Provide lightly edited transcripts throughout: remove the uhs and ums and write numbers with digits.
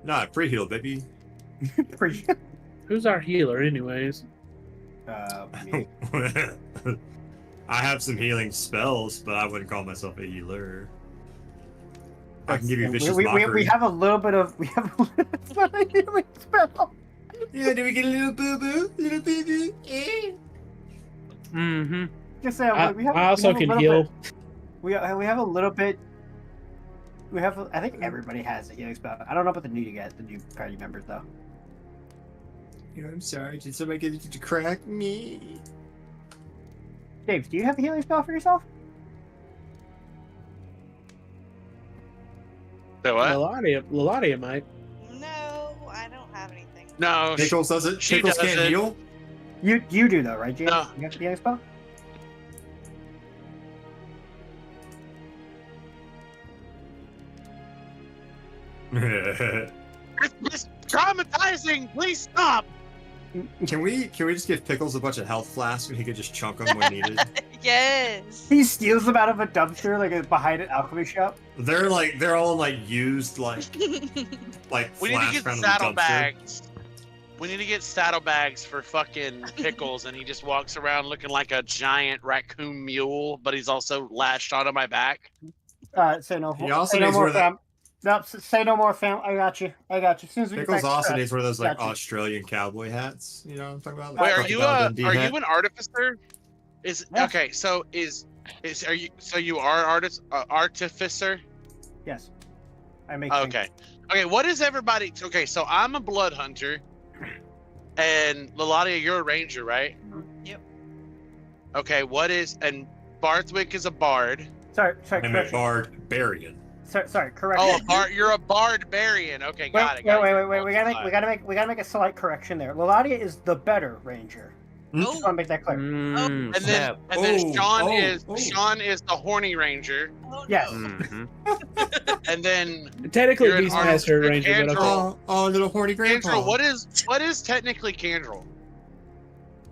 Nah, pre-heal, baby. Who's our healer, anyways? Me. I have some healing spells, but I wouldn't call myself a healer. I can give you vicious mockery. We have a little bit of healing spell. Yeah, do we get a little boo-boo? Little boo-boo? Eh? Mm-hmm. Just say, I also can heal. We have a little bit. We have. I think everybody has a healing spell. I don't know about the new party members though. I'm sorry. Did somebody get you to crack me? Dave, do you have a healing spell for yourself? So what? Laladia might. No, I don't have anything. No, Pickles does it. she Pickles does can't it. heal. You do though, right, James? No. You have the healing spell. It's traumatizing. Please stop. Can we just give Pickles a bunch of health flasks and he could just chunk them when needed? Yes. He steals them out of a dumpster, like behind an alchemy shop. They're all like used like We need to flask get around the saddlebags. We need to get saddlebags for fucking Pickles, and he just walks around looking like a giant raccoon mule, but he's also lashed onto my back. Say no. He also say no needs more, one of fam. Nope, say no more, fam. I got you. As soon as we Pickles get back also to needs one of those like Gotcha. Australian cowboy hats. You know what I'm talking about? Wait, Like are hat. you an artificer? Yeah. Okay? So you are artificer? Yes, I make. Okay. Okay. What is everybody? Okay. So I'm a blood hunter, and Laladia, you're a ranger, right? Yep. Okay. And Barthwick is a bard. Sorry. I'm a Correction. barbarian. Sorry. Correction. Oh, you're a barbarian. Okay, got it. Wait. We gotta make a slight correction there. Laladia is the better ranger. Hmm? Just want to make that clear. Mm, And then Sean is the horny ranger, Oh, no. Yes. Mhm. and then Technically, You're an Beastmaster artificer, Ranger, but okay. Oh, little horny grandpa. Candrel. What is technically Candrel?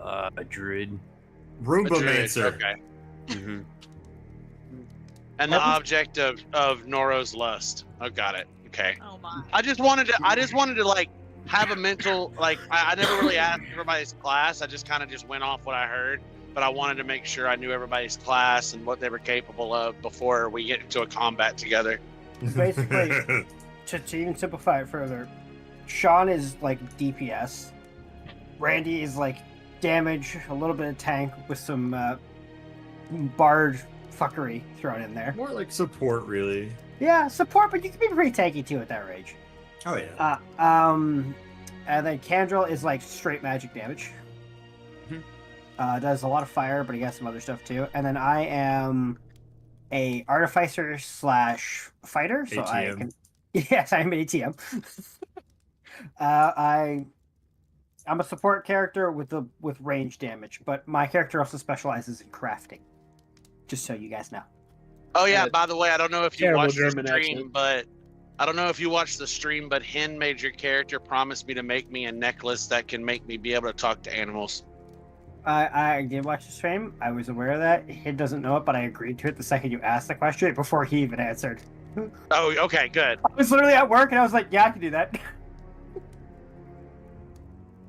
A druid. Roomba A druid, Mancer. Okay. Mm-hmm. And the object of Noro's lust. Oh, got it. Okay. Oh my. I just wanted to like have a mental like I never really asked everybody's class. I just kind of just went off what I heard, but I wanted to make sure I knew everybody's class and what they were capable of before we get into a combat together. Basically, to even simplify it further, Sean is like DPS. Randy is like damage, a little bit of tank with some bard fuckery thrown in there. More like support, really. Yeah, support, but you can be pretty tanky too at that range. Oh yeah. And then Candrel is like straight magic damage. Does a lot of fire, but he got some other stuff too. And then I am a artificer / fighter, so I ATM. can. Yes, I'm an ATM. I'm a support character with range damage, but my character also specializes in crafting. Just so you guys know. Oh yeah, by the way, I don't know if you Terrible watched the German stream, but Hen made your character promise me to make me a necklace that can make me be able to talk to animals. I did watch the stream. I was aware of that. He doesn't know it, but I agreed to it the second you asked the question before he even answered. Oh, okay, good. I was literally at work and I was like, yeah, I can do that.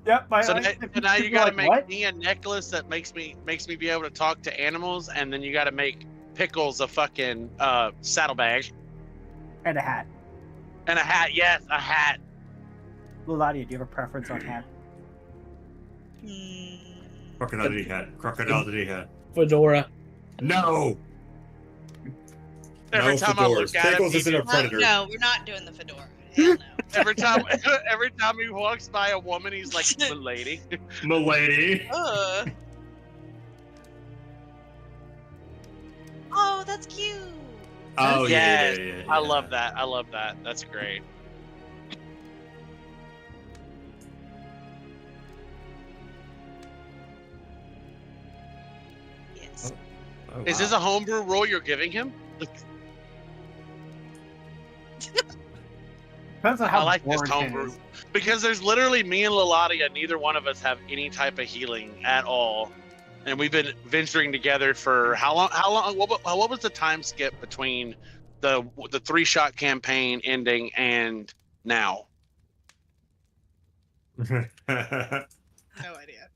Yep. So now you gotta make what? me a necklace that makes me be able to talk to animals, and then you gotta make Pickles a fucking saddlebag And a hat. and a hat. Yes, a hat. Luladia, do you have a preference on hat? Crocodile Diddy hat. Crocodile Diddy hat. Fedora. No. Every No time I look fedoras. at him, Pickles he isn't a just- predator. No, we're not doing the fedora. Hell no. every time he walks by a woman, he's like, "Milady." Milady. Oh, that's cute. Oh Yes, yeah. I love that. I love that. That's great. Yes. Oh, Is this a homebrew rule you're giving him? Depends on how I like this bored it homebrew is. because there's literally me and Laladia. Neither one of us have any type of healing at all, and we've been venturing together for how long? How long? What was the time skip between the 3-shot campaign ending and now? No idea.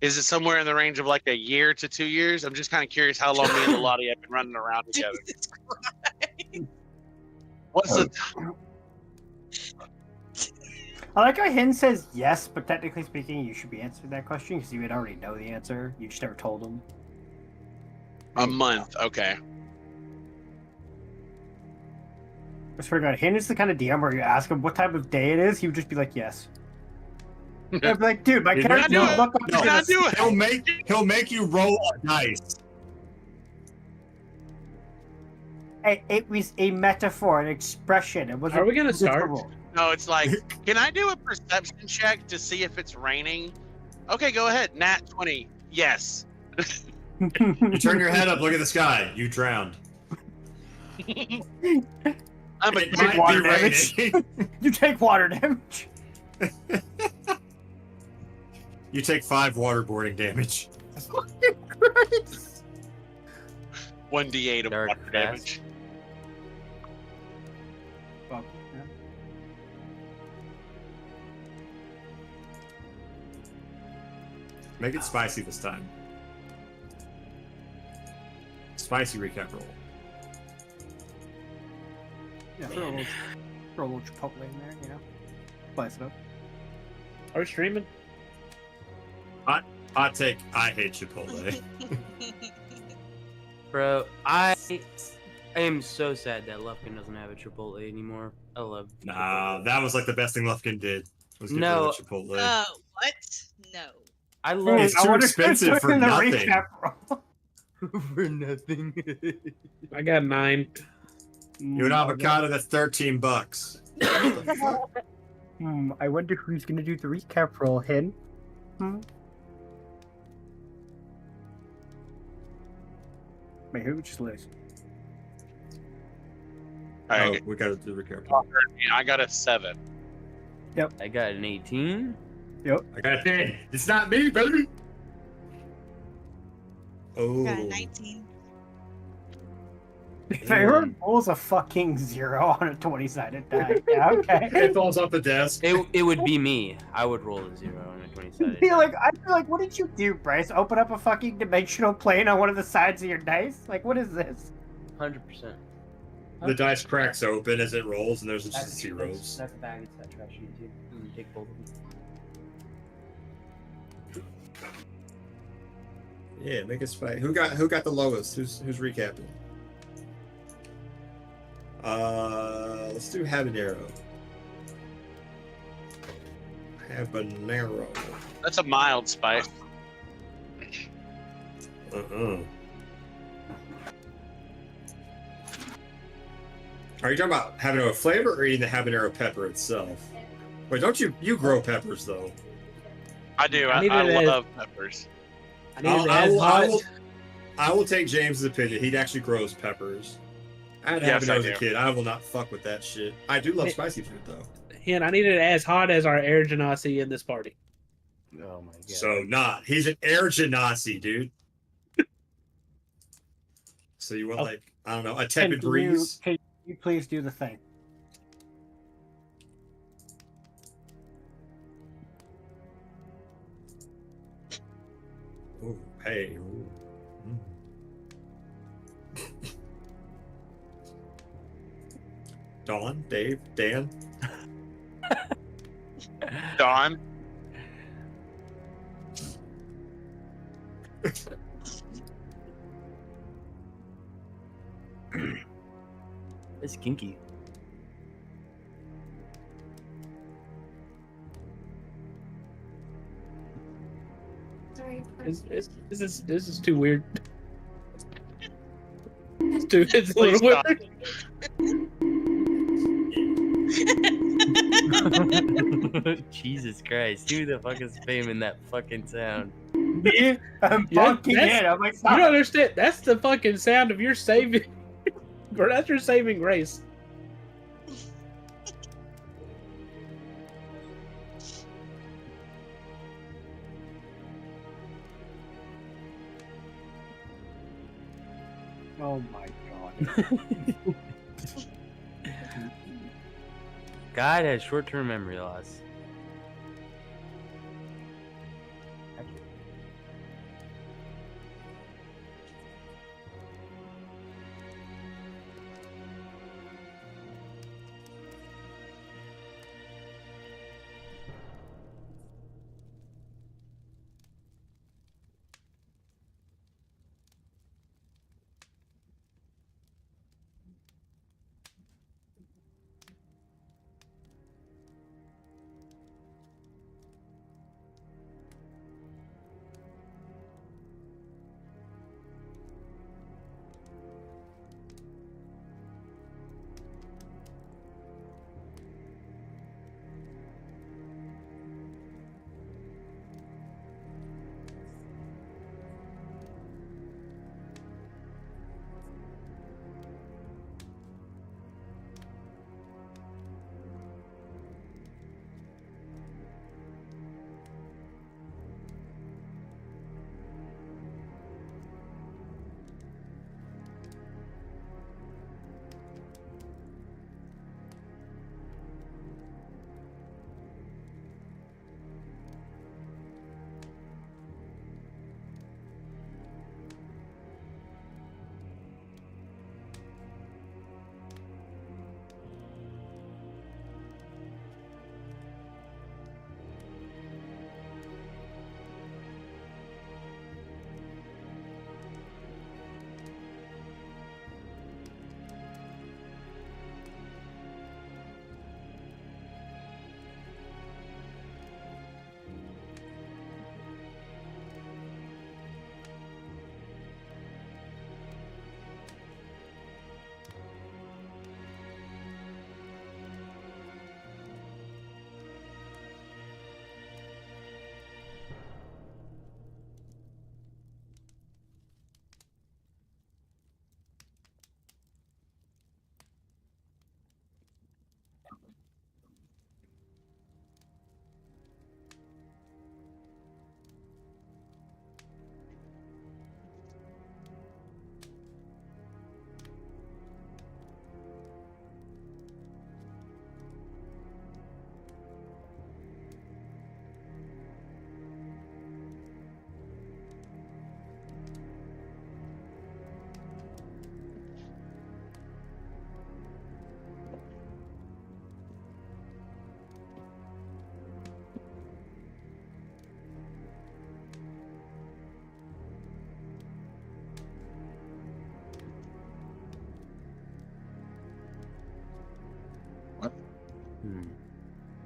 Is it somewhere in the range of like a year to 2 years? I'm just kind of curious how long me and Lottie have been running around together. Jesus Christ. What's the I like how Hin says yes, but technically speaking, you should be answering that question because you would already know the answer. You just never told him. a month? Okay. I swear to God, Hin is the kind of DM where you ask him what time of day it is, he would just be like, yes. I'd be like, dude, my Can character I do would it? look up No. to Can I this. do it? He'll make you roll a dice. It was a metaphor, an expression. It wasn't Are we gonna start? literal. No, it's like, can I do a perception check to see if it's raining? Okay, go ahead. Nat 20. Yes. You turn your head up, look at the sky. You drowned. I'm a It Take might water be damage. raining. You take water damage. You take 5 waterboarding damage. Fucking Christ. 1d8 of Dark water fast. damage. Fuck, yeah. Make it spicy this time. Spicy recap roll. Yeah, throw a little chipotle in there, you know? Spice it up. Are we streaming? Hot take, I hate Chipotle. Bro, I am so sad that Lufkin doesn't have a Chipotle anymore. I love Nah, that was like the best thing Lufkin did. Was get No. rid of Chipotle. What? No. I love It's I too wonder expensive who's for doing the nothing. recap roll. for nothing. I got 9. You an avocado, that's $13. I wonder who's gonna do the recap roll, Hin. Wait, who just lose? All Oh, right. we gotta do the recap roll. I got a 7. I got an 18. I got a 10. It's not me, baby. Oh. Got a 19. If everyone rolls a fucking 0 on a 20-sided die, yeah, okay. It falls off the desk. It would be me. I would roll a 0 on a 20 I sided. feel like, what did you do, Bryce? Open up a fucking dimensional plane on one of the sides of your dice? Like, what is this? 100%. The dice cracks open as it rolls, and there's just zeros. That's a bag. It's that trash sheet too. You can take both of them. Yeah, make it spicy. Who got the lowest? Who's recapping? Let's do habanero. Habanero. That's a mild spice. Are you talking about habanero flavor or eating the habanero pepper itself? Wait, don't you grow peppers though? I do. I I, need I it as- love peppers. I need it as hot. I will take James's opinion. He actually grows peppers. I had Yes, I habanero as a do. kid. I will not fuck with that shit. I do love Hey. spicy food though. And I need it as hot as our air genasi in this party. Oh my god. So not. He's an air genasi, dude. So you want Oh. like I don't know a Can tepid breeze? Can you please do the thing? Ooh, hey. Ooh. Dawn, Dave, Dan. Dawn. It's kinky. This is too weird. It's a Please little stop. weird. Jesus Christ. Who the fuck is faming that fucking sound? Me? I'm Yeah, fucking that's- it. I'm like, You stop. don't understand. That's the fucking sound of your saving. Bro, that's your saving grace. Oh my god. God has short-term memory loss.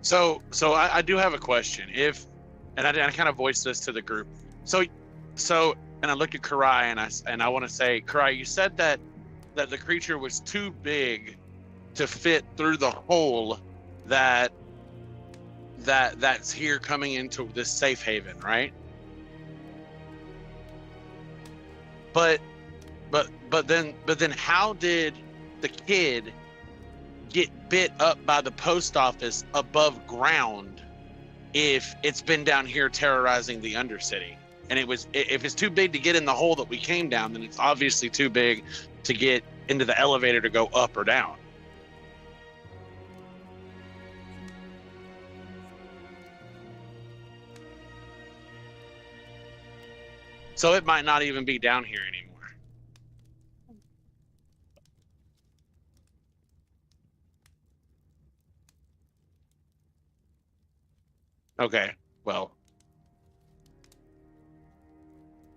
So I do have a question. And I kind of voiced this to the group. So, and I looked at Karai and I want to say, Karai, you said that the creature was too big to fit through the hole that's here coming into this safe haven, right? But then how did the kid get bit up by the post office above ground if it's been down here terrorizing the Undercity? And if it's too big to get in the hole that we came down, then it's obviously too big to get into the elevator to go up or down. So it might not even be down here anymore. Okay, well.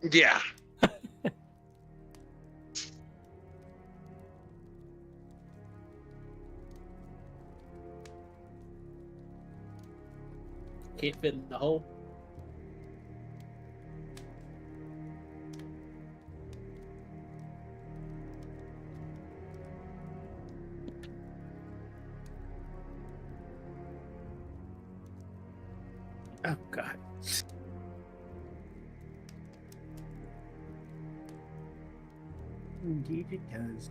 Yeah. Can't fit in the hole. Oh God. Indeed, it does.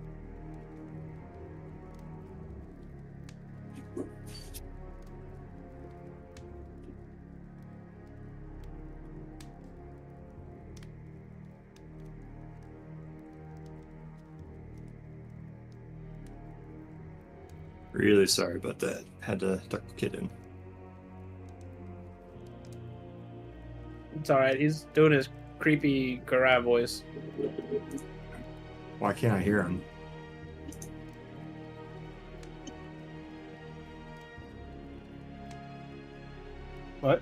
Really sorry about that. Had to duck the kid in. It's all right. He's doing his creepy Karai voice. Why can't I hear him? What?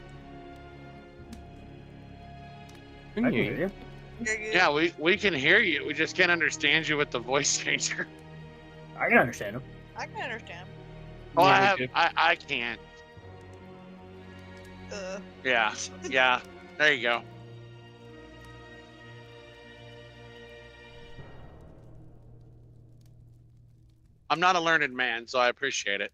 I can hear you. You're good. Yeah, we can hear you. We just can't understand you with the voice changer. I can understand him. I can understand. Oh, Yeah, we do. I can't. Yeah. There you go. I'm not a learned man, so I appreciate it.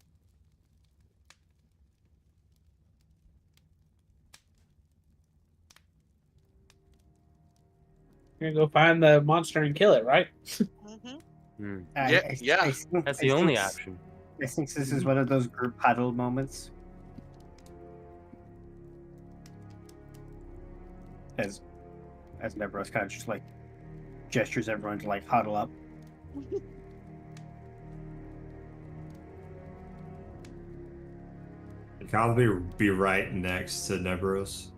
You're gonna go find the monster and kill it, right? Mm-hmm. Hmm. Yeah. That's the only option. I think this is one of those group huddle moments. As Nebros kind of just like gestures everyone to like huddle up. I'd probably be right next to Nebros.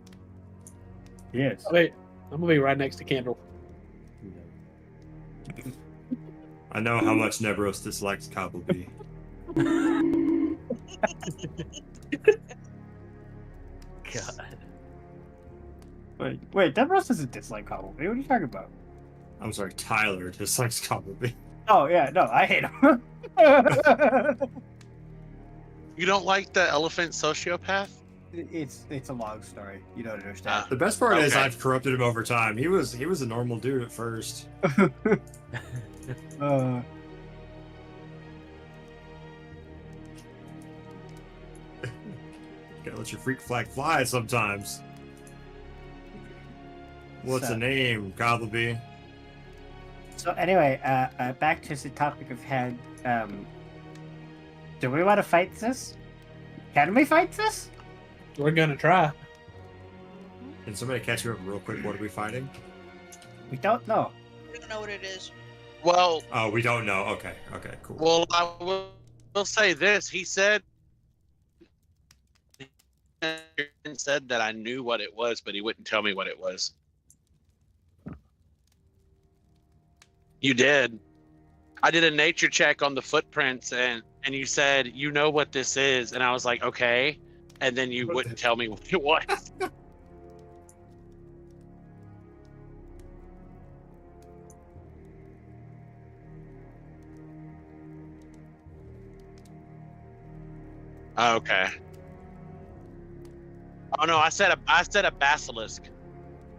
Yes. Oh, wait, I'm gonna be right next to Candle. I know how much Nebros dislikes Cobblebee. God. Wait, Nebros doesn't dislike Cobblebee. What are you talking about? I'm sorry, Tyler dislikes Cobblebee. Oh yeah, no, I hate him. You don't like the elephant sociopath? it's a long story. You don't understand. The best part is Okay. I've corrupted him over time. He was a normal dude at first. Gotta let your freak flag fly sometimes. What's So- a name, Cobblebee? So anyway, back to the topic of hand. Do we want to fight this? Can we fight this? We're gonna try. Can somebody catch me up real quick? What are we fighting? We don't know. We don't know what it is. Well, Oh, we don't know. Okay, cool. well, I will say this. He said that I knew what it was, but he wouldn't tell me what it was. You did. I did a nature check on the footprints, and you said you know what this is, and I was like, okay, and then you What wouldn't tell me what it was. Okay. Oh no, I said a basilisk.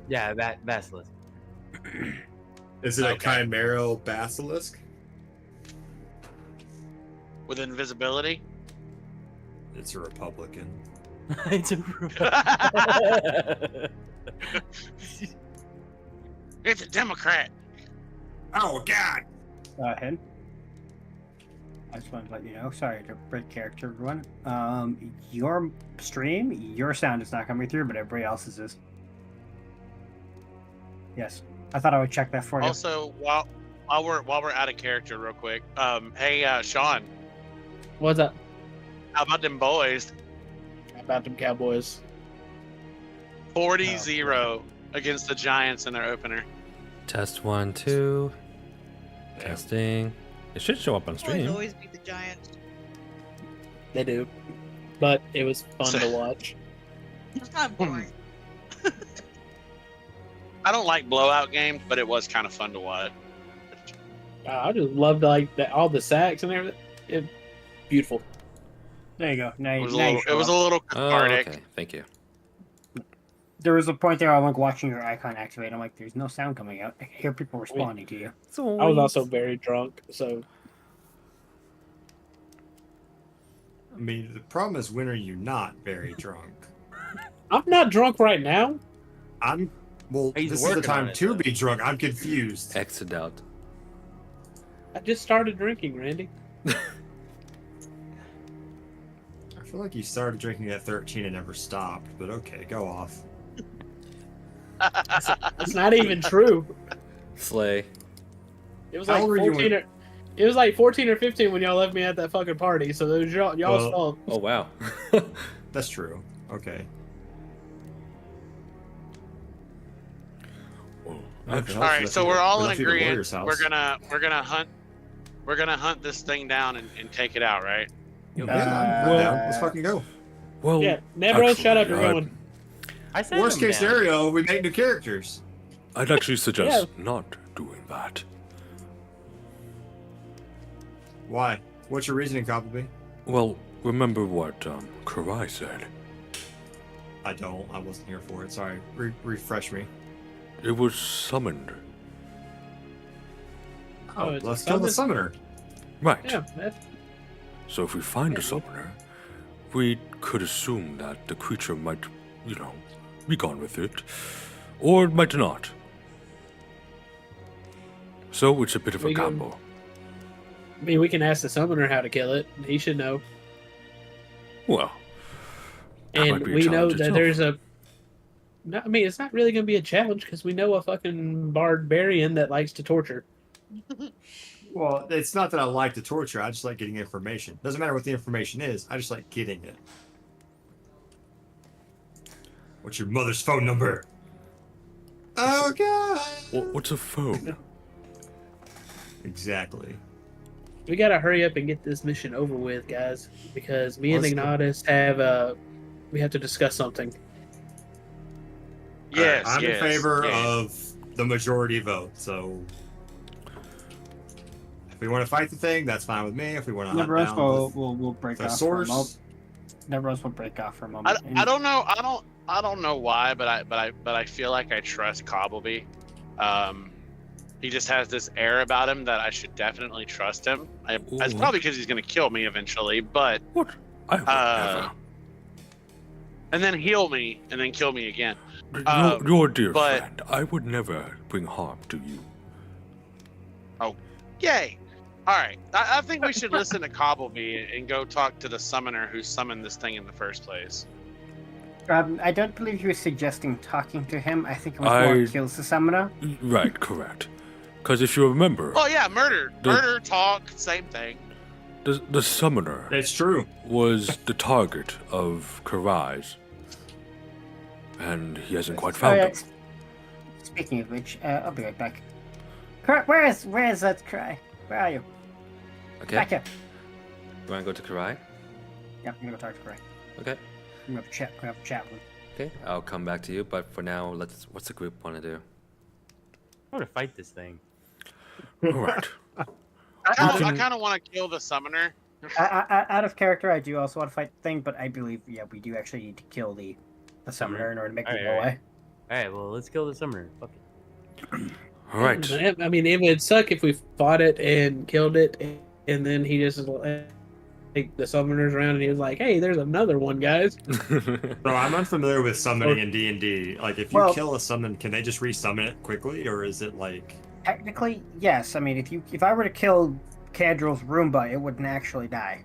Yeah, basilisk. Is it a Okay. chimero basilisk? With invisibility. It's a Republican. It's a It's a Democrat. Oh God! Go ahead. I just wanted to let you know. Sorry to break character, everyone. Your stream, your sound is not coming through, but everybody else's is. Yes, I thought I would check that for you. Also, while we're out of character, real quick. Hey, Sean, What's up? how about them boys? About them Cowboys. 40-0 against the Giants in their opener. Test 1, 2. Testing. It should show up on Boys stream. always beat the Giants. They do. But it was fun to watch. It's kind of boring. I don't like blowout games, but it was kind of fun to watch. I just loved all the sacks and everything. Beautiful. There you go. Now, It was a now you little, show it was a up. little Oh, cathartic. okay. Thank you. There was a point there I was watching your icon activate. I'm like, there's no sound coming out. I can hear people responding to you. I was also very drunk, so I mean, the problem is, when are you not very drunk? I'm not drunk right now. Well, He's this is the working on time it, to though. be drunk. I'm confused. Exit out. I just started drinking, Randy. I feel like you started drinking at 13 and never stopped, but okay, go off. That's not even true. Slay. It was How like old were you 14 or it was like 14 or 15 when y'all left me at that fucking party. So it was y'all's Well- fault. Oh, wow. That's true. Okay. All right, so we're all in left you at the agreement. lawyer's house. We're gonna hunt this thing down and take it out, right? Yeah, I'm Well- down. Let's fucking go. Well, Yeah, Nebro, shut up. actually, You're going. I said Worst them case down. scenario, we make new characters. I'd actually suggest not doing that. Why? What's your reasoning, Coppleby? Well, remember what Karai said. I don't. I wasn't here for it. Sorry. Refresh me. It was summoned. Oh, Oh, it's let's a kill the summon? summoner. Right. Yeah, that's, So if we find a summoner, we could assume that the creature might, be gone with it, or it might not. So it's a bit of a We can- gamble. I mean, we can ask the summoner how to kill it. He should know. Well, that might And be a we know challenge that itself. there's a. No, I mean, it's not really going to be a challenge because we know a fucking barbarian that likes to torture. Well, it's not that I like to torture. I just like getting information. Doesn't matter what the information is. I just like getting it. What's your mother's phone number? Oh, God. What's a phone? Exactly. We got to hurry up and get this mission over with, guys, because me and Let's go. Ignatus have we have to discuss something. Yes, I'm yes, in favor yes. of the majority vote. So if we want to fight the thing, that's fine with me. If we want to hunt Never else down we'll break the off for a moment. source, Never else will break off for a moment. I don't know. I don't know why, but I feel like I trust Cobbleby. He just has this air about him that I should definitely trust him. It's Ooh. probably because he's gonna kill me eventually, but What? I would never. and then heal me and then kill me again. Your dear but- friend, I would never bring harm to you. Yay! All right, I think we should listen to Cobbleby and go talk to the summoner who summoned this thing in the first place. I don't believe he was suggesting talking to him. I think it was more kills the summoner. Right, correct. Because if you remember, Oh yeah, murder, The- talk, same thing. the summoner it's true. was the target of Karai's, and he hasn't quite Oh, found yeah. him. Speaking of which, I'll be right back. Where is that cry? Where are you? Okay, Back here. you want to go to Karai? Yeah, I'm gonna go talk to Cry. Okay, I'm gonna have a chat with him. okay, I'll come back to you. But for now, what's the group want to do? I want to fight this thing. All right. I can- kind of want to kill the summoner. Out of character, I do also want to fight the thing, but I believe, yeah, we do actually need to kill the the summoner in order to make it go Alright. away. Alright, well, let's kill the summoner. Fuck it. All right. I mean, it would suck if we fought it and killed it, and then he just like the summoners around, and he was like, "Hey, there's another one, guys." So I'm unfamiliar with summoning in D&D. Like, if you Well- kill a summon, can they just resummon it quickly, or is it like? Technically, yes. I mean, if I were to kill Cadril's Roomba, it wouldn't actually die.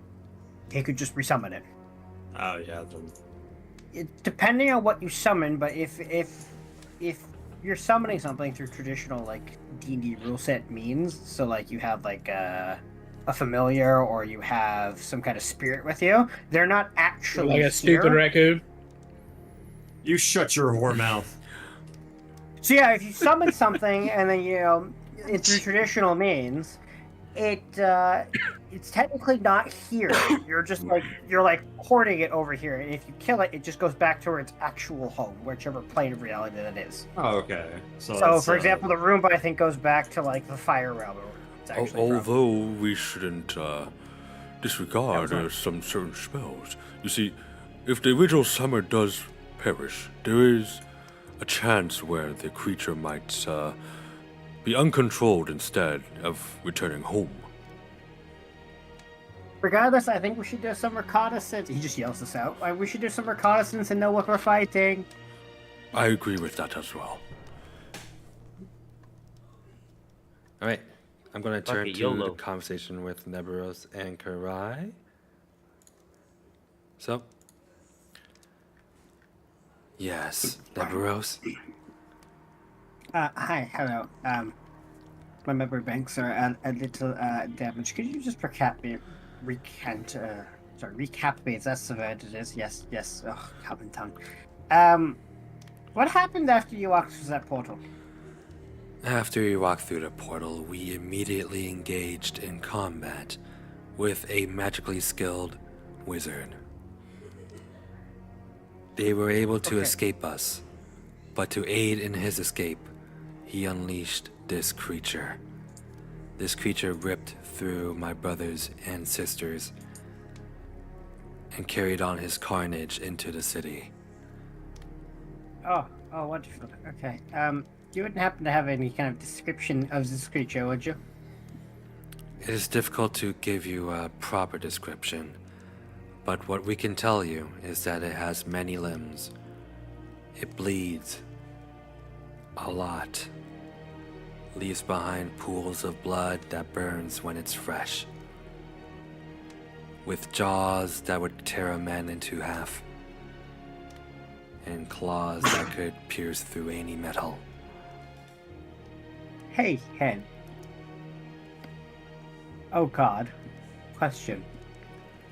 He could just resummon it. Oh yeah, then. Depending on what you summon, but if you're summoning something through traditional like D&D rule set means, so like you have like a familiar or you have some kind of spirit with you, they're not actually Like a here. stupid raccoon. You shut your whore mouth. So yeah, if you summon something and then it's through traditional means, it's technically not here. You're just like hoarding it over here, and if you kill it, it just goes back to its actual home, whichever plane of reality that is. Oh, okay. So, So, that's, for example, the Roomba I think goes back to like the Fire Realm. Or it's actually from. Although we shouldn't disregard some certain spells. You see, if the original summer does perish, there is a chance where the creature might be uncontrolled instead of returning home. Regardless, I think we should do some reconnaissance. He just yells this out. We should do some reconnaissance and know what we're fighting. I agree with that as well. All right, I'm going to turn it, to YOLO. the conversation with Neberos and Karai. So, yes, Neberos. Hi, hello. My memory banks are a little damaged. Could you just recap me? Recap me. That's the word it is. Yes. Oh, common tongue. What happened after you walked through that portal? After we walked through the portal, we immediately engaged in combat with a magically skilled wizard. They were able to Okay. escape us, but to aid in his escape, he unleashed this creature. This creature ripped through my brothers and sisters and carried on his carnage into the city. Oh, wonderful. Okay. You wouldn't happen to have any kind of description of this creature, would you? It is difficult to give you a proper description, but what we can tell you is that it has many limbs. It bleeds a lot. Leaves behind pools of blood that burns when it's fresh. With jaws that would tear a man into half. And claws that could pierce through any metal. Hey, Hen. Oh God. Question.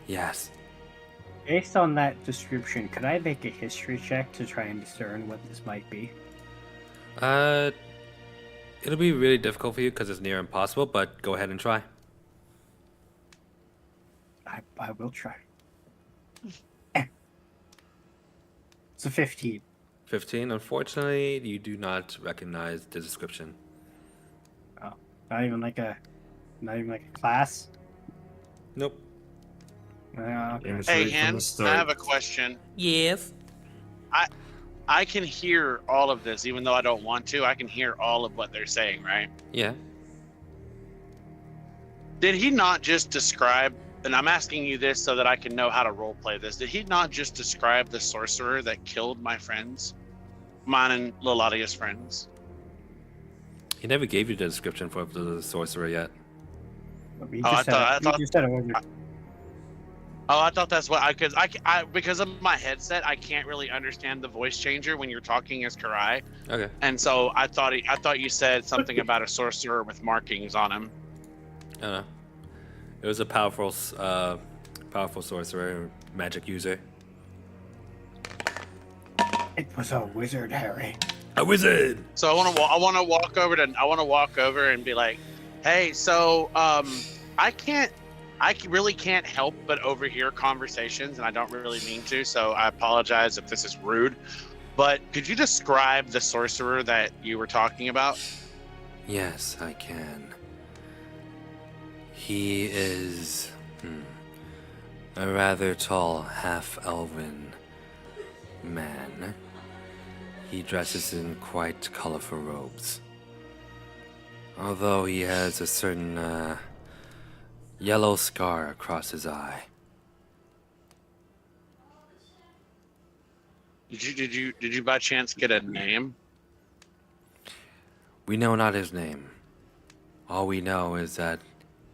Yes. Based on that description, could I make a history check to try and discern what this might be? It'll be really difficult for you because it's near impossible, but go ahead and try. I will try. It's a 15. 15. Unfortunately, you do not recognize the description. Not even like a class. Nope. Okay. It was Hey, right from Hen, the I start. have a question. Yes. I can hear all of this, even though I don't want to. I can hear all of what they're saying, right? Yeah. Did he not just describe, and I'm asking you this so that I can know how to roleplay this, did he not just describe the sorcerer that killed my friends? Mine and Liladia's friends? He never gave you the description for the sorcerer yet. You I just said thought- it. You just said it wasn't. Oh, I thought that's what I because of my headset, I can't really understand the voice changer when you're talking as Karai, Okay. and so I thought you said something about a sorcerer with markings on him. I don't know. It was a powerful sorcerer, magic user. It was a wizard, Harry. A wizard. So I want to walk over and be like, hey, so I really can't help but overhear conversations, and I don't really mean to, so I apologize if this is rude. But could you describe the sorcerer that you were talking about? Yes, I can. He is a rather tall half-elven man. He dresses in quite colorful robes. Although he has a certain yellow scar across his eye. Did you by chance get a name? We know not his name. All we know is that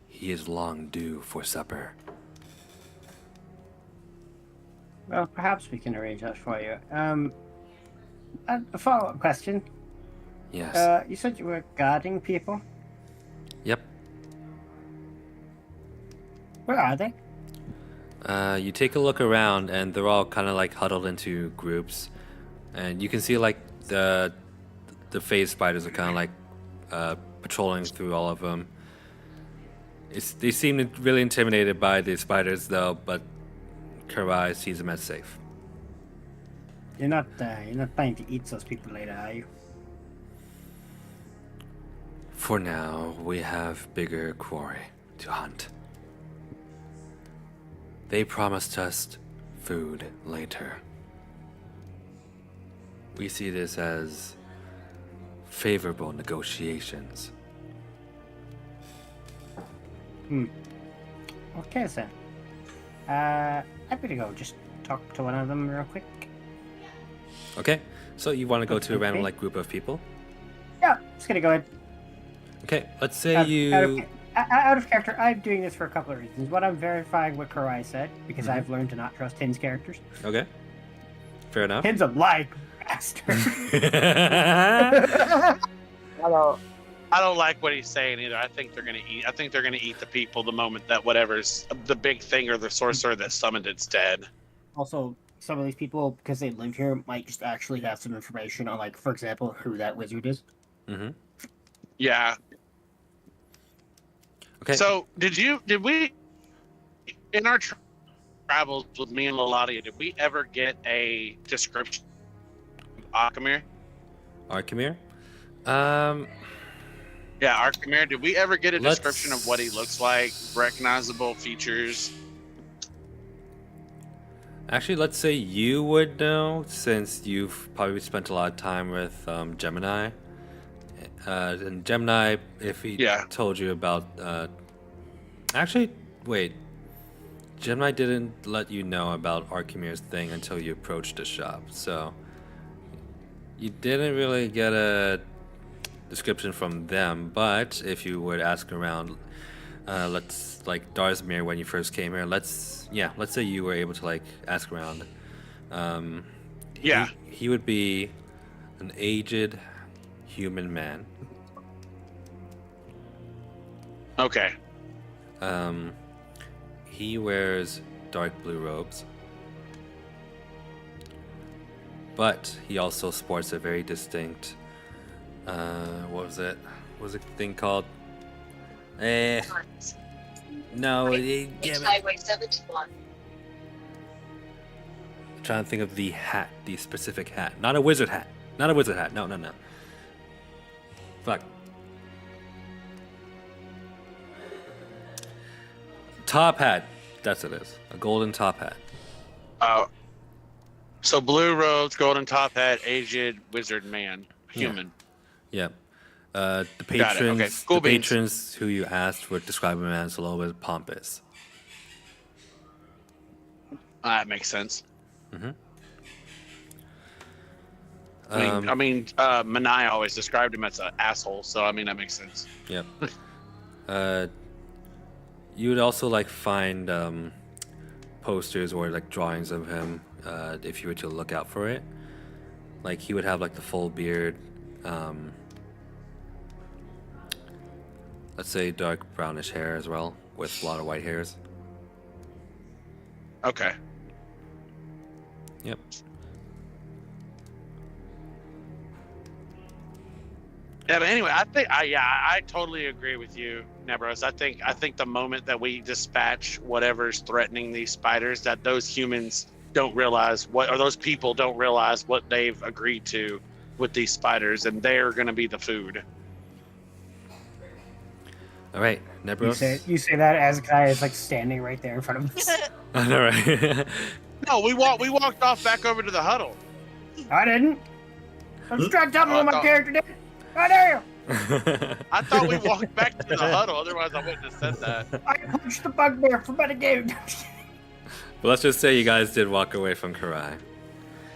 he is long due for supper. Well, perhaps we can arrange that for you. A follow-up question. Yes. You said you were guarding people. Yep. Where are they? You take a look around, and they're all kind of like huddled into groups, and you can see like the phase spiders are kind of like patrolling through all of them. They seem really intimidated by the spiders, though, but Karai sees them as safe. You're not planning to eat those people later, are you? For now, we have bigger quarry to hunt. They promised us food later. We see this as favorable negotiations. Okay, then. I'm gonna go just talk to one of them real quick. Okay, so you want to go to a random Okay. like group of people? Yeah, just gonna go ahead. Okay, let's say Out you. of character, I'm doing this for a couple of reasons. One, I'm verifying what Karai said, because Mhm. I've learned to not trust Hin's characters. Okay, fair enough. Hin's a lying bastard. I don't like what he's saying either. I think they're gonna eat. I think they're gonna eat the people the moment that whatever's the big thing or the sorcerer that summoned it's dead. Also, some of these people, because they live here, might just actually have some information on, like, for example, who that wizard is. Mm-hmm. Yeah. Okay. So did we in our travels with me and Laladia, did we ever get a description of Akamir? Archimere? Yeah, Arkamir. Did we ever get a Let's- description of what he looks like? Recognizable features? Actually, let's say you would know, since you've probably spent a lot of time with Gemini. And Gemini, if he Yeah. told you about... Actually, wait. Gemini didn't let you know about Archimere's thing until you approached the shop, so... You didn't really get a description from them, but if you would ask around, let's like Darsmere when you first came here. Let's say you were able to like ask around. Yeah. He would be an aged human man. Okay. He wears dark blue robes, but he also sports a very distinct. What was it? What was the thing called? No, damn it. Highway 71. I'm trying to think of the hat, the specific hat. Not a wizard hat. Not a wizard hat. No. Fuck. Top hat. That's what it is. A golden top hat. Oh. So blue robes, golden top hat, aged wizard man, human. Yep. The Got it. patrons, Okay. Cool the beans. patrons who you asked would describe him as a little bit pompous. That makes sense. Mm-hmm. I mean, Manai always described him as an asshole, so I mean that makes sense. Yep. You would also like find posters or like drawings of him if you were to look out for it. Like he would have like the full beard. Let's say dark brownish hair as well, with a lot of white hairs. Okay. Yep. Yeah, but anyway, I totally agree with you, Nebros. I think the moment that we dispatch whatever's threatening these spiders, that those humans don't realize or those people don't realize what they've agreed to with these spiders, and they're going to be the food. All right, Nebros. You say that as a guy is like standing right there in front of us. I know, right? No, we walked off back over to the huddle. I didn't. I'm just trying to tell me Oh, I what my thought- character did. How dare you? I thought we walked back to the huddle. Otherwise, I wouldn't have said that. I punched the bugbear for metagame. But let's just say you guys did walk away from Karai.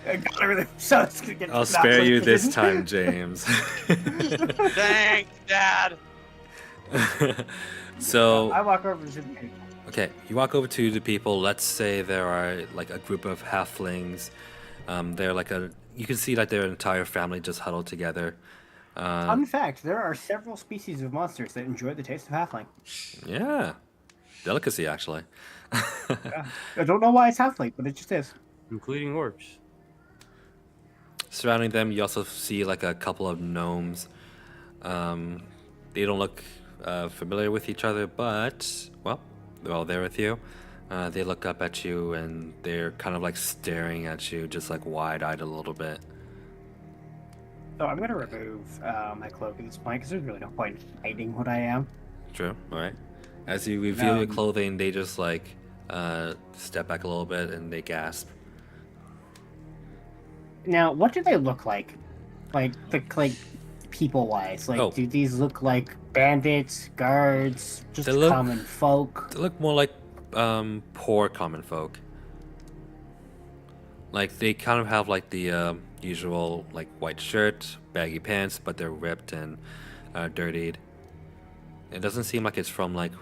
I got everything. So it's gonna get I'll not spare you like this time, James. Thanks, Dad. So, I walk over to the people. okay, you walk over to the people. Let's say there are like a group of halflings. They're like you can see like their entire family just huddled together. Fun fact: there are several species of monsters that enjoy the taste of halfling. Yeah, delicacy actually. Yeah. I don't know why it's halfling, but it just is. Including orcs. Surrounding them, you also see like a couple of gnomes. They don't look familiar with each other, but well, they're all there with you. They look up at you and they're kind of like staring at you, just like wide-eyed a little bit. So I'm gonna remove my cloak at this point because there's really no point in hiding what I am. True. All right. As you reveal your Um, clothing, they just like step back a little bit and they gasp. Now, what do they look like? Like people-wise, like Oh. do these look like bandits, guards, just They look- common folk? They look more like poor common folk. Like they kind of have like the usual like white shirt, baggy pants, but they're ripped and dirtied. It doesn't seem like it's from like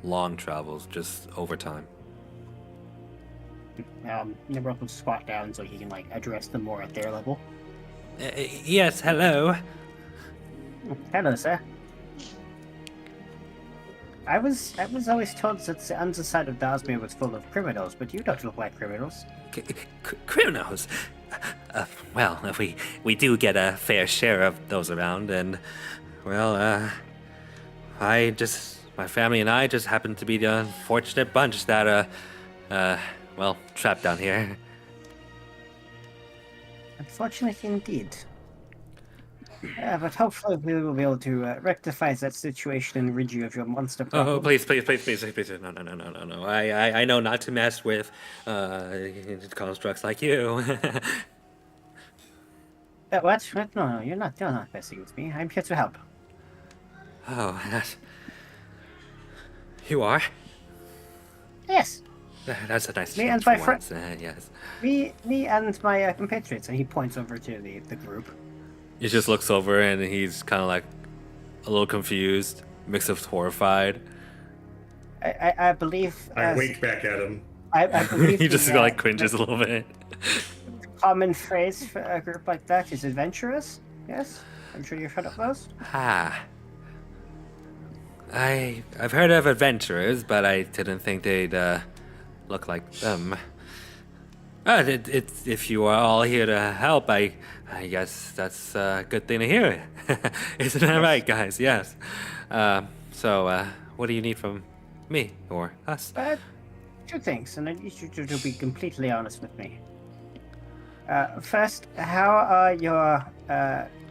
long travels, just overtime. Nimrod will squat down so he can like address them more at their level. Yes, hello. Hello, sir. I was always told that the underside of Dazmir was full of criminals, but you don't look like criminals. Criminals. Well, we do get a fair share of those around, and well, my family and I just happen to be the unfortunate bunch that well, trapped down here. Unfortunate indeed. But hopefully we will be able to rectify that situation and rid you of your monster problem. Oh, please, no. I know not to mess with constructs like you. What? No, you're not messing with me. I'm here to help. Oh, you are? Yes, That's a nice Me change and for my fri- once. Yes. me and my compatriots, and he points over to the group. He just looks over and he's kind of like a little confused, mix of horrified. I believe. I wink back at him. I believe He just the, like cringes a little bit. the common phrase for a group like that is adventurous. Yes, I'm sure you've heard of those. Ah. I've heard of adventurers, but I didn't think they'd look like them. If you are all here to help, I guess that's a good thing to hear. Isn't that right, guys? Yes. So, what do you need from me or us? Two things, and I need you to be completely honest with me. First, how are your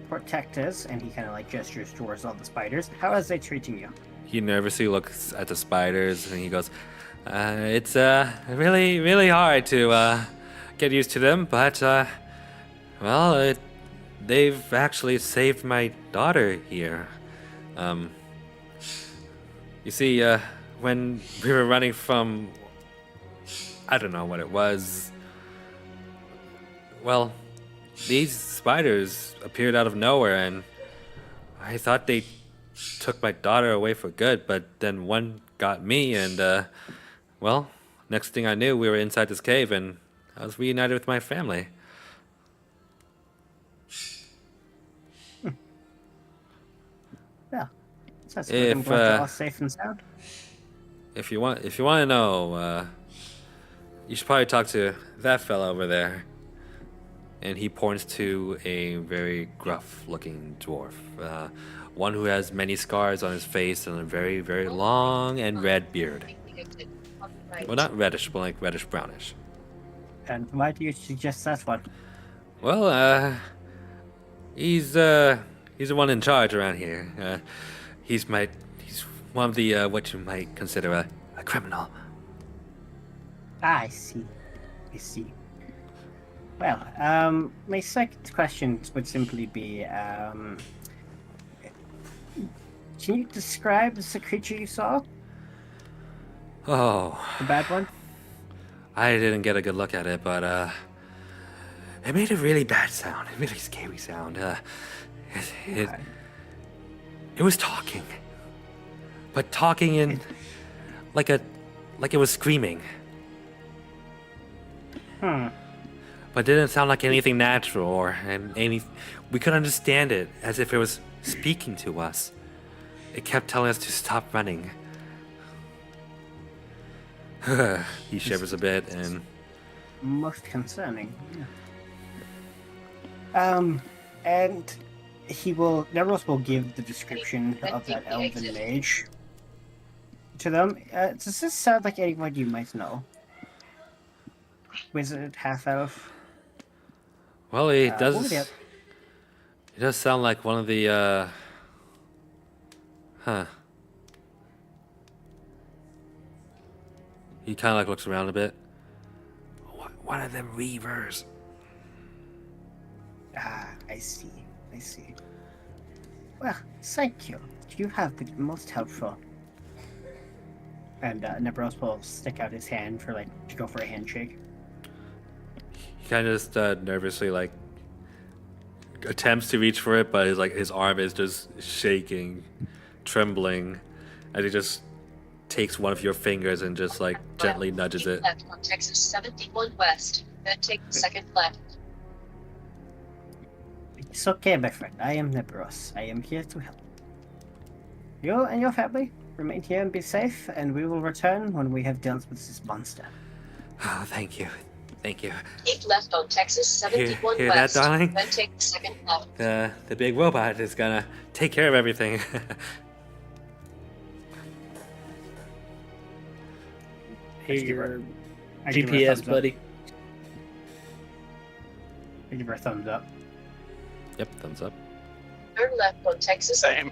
protectors? And he kind of like gestures towards all the spiders. How are they treating you? He nervously looks at the spiders and he goes, "It's really, really hard to get used to them, but well, they've actually saved my daughter here. You see, when we were running from, I don't know what it was. Well, these spiders appeared out of nowhere, and I thought they took my daughter away for good, but then one got me, and well, next thing I knew, we were inside this cave, and I was reunited with my family." Yeah, that's good. I'm If, glad you're all safe and sound. If you want to know, you should probably talk to that fella over there. And he points to a very gruff-looking dwarf, one who has many scars on his face and a very, very long and red beard. Well, not reddish, but like reddish-brownish. And why do you suggest that one? Well, he's the one in charge around here. He's one of the what you might consider a criminal. I see. I see. Well, my second question would simply be, can you describe the creature you saw? Oh, The bad one? I didn't get a good look at it, but it made a really bad sound. A really scary sound. It was talking, but talking in like it was screaming. But didn't sound like anything natural or we could understand it as if it was speaking to us. It kept telling us to stop running. He shivers a bit and Most concerning. Yeah. And Neros will give the description of that elven mage to them. Does this sound like anyone you might know? Wizard, half elf? well, he what does. were the He does sound like one of the. He kind of like looks around a bit. One of them reavers. I see. Well, thank you. You have been most helpful. And Nebros will stick out his hand to go for a handshake. He kind of just nervously attempts to reach for it, but his arm is just shaking, trembling, as he just takes one of your fingers and just gently nudges it. Left on Texas 71 West, then take the second left. It's okay, my friend. I am Nebros. I am here to help. You and your family remain here and be safe, and we will return when we have dealt with this monster. Oh, thank you. Keep left on Texas 71 Hear that, West, darling? then take the second left. The big robot is gonna take care of everything. Hey, give her- your I give her a GPS, thumbs up. buddy. I give her a thumbs up. Yep, thumbs up. Turn left on Texas. Same.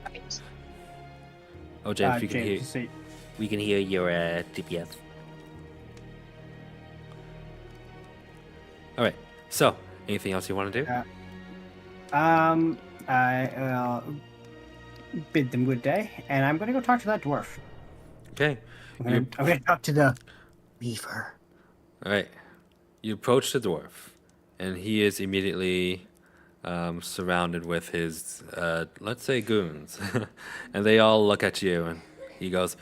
Right. Oh, James, we can James, hear. you see- We can hear your GPS. All right. So, anything else you want to do? I will bid them good day, and I'm going to go talk to that dwarf. Okay. I'm going to talk to the beaver. All right. You approach the dwarf, and he is immediately surrounded with his, let's say, goons. And they all look at you, and he goes,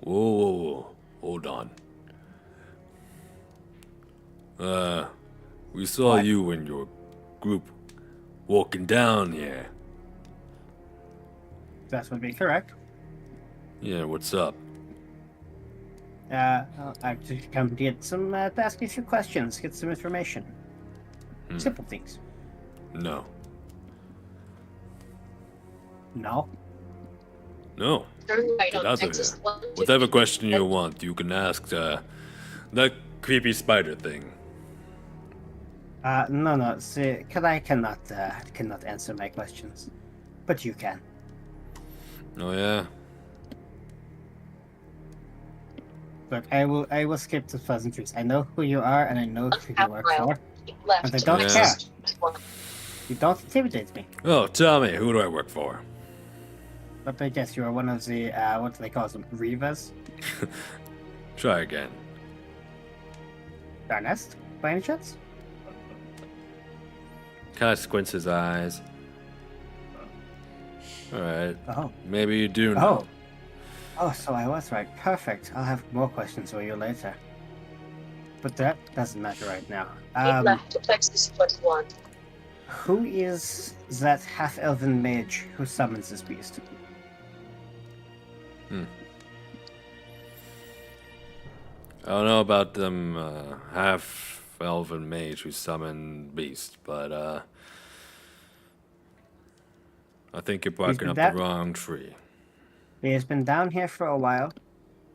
whoa, hold on. We saw What? you and your group walking down here. That would be correct. Yeah, what's up? I've just come to get to ask you a few questions, get some information. Simple things. No. No? No. Turn right Get on out of Texas here. 1. Whatever question you want, you can ask that creepy spider thing. No. See, I cannot answer my questions, but you can. Oh yeah. Look, I will skip the pleasantries. I know who you are, and I know who you work for. Keep left. And I to don't Texas care. 1. You don't intimidate me. Oh, tell me, who do I work for? But I guess you are one of the what do they call them, Reavers? Try again. Darnest, by any chance? Kind of squints his eyes. All right. Oh. Maybe you do know. Oh, so I was right. Perfect. I'll have more questions for you later. But that doesn't matter right now. Keep left to Texas 1. Who is that half-elven mage who summons this beast? I don't know about them half-elven mage who summon beast, but I think you're barking up the wrong tree. He has been down here for a while.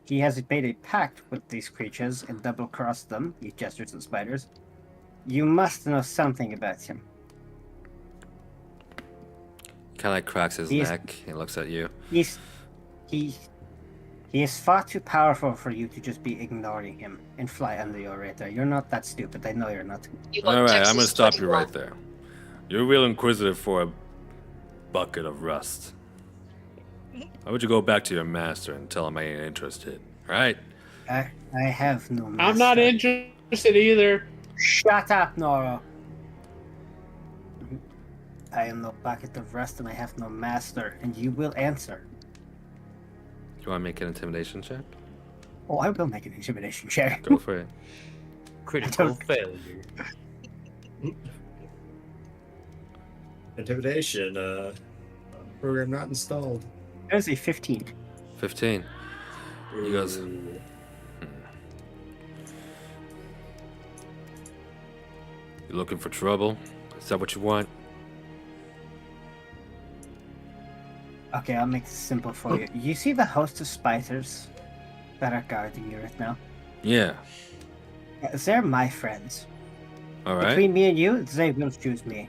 He has made a pact with these creatures and double-crossed them. He gestures at spiders. You must know something about him. Kind of cracks his He's- neck and looks at you. He He is far too powerful for you to just be ignoring him and fly under your radar. You're not that stupid. I know you're not. You want All right, Texas I'm gonna stop you 21. right there. You're real inquisitive for a bucket of rust. Why would you go back to your master and tell him I ain't interested? Right? I have no master. I'm not interested either. Shut up, Nora. I am no bucket of rust and I have no master, and you will answer. You want to make an intimidation check? Oh, I will make an intimidation check. Go for it. Critical failure. Intimidation. Program not installed. That is a 15. 15. He goes, You looking for trouble? Is that what you want? Okay, I'll make this simple for you. You see the host of spiders that are guarding you right now? Yeah. They're my friends. All right. Between me and you, they will choose me.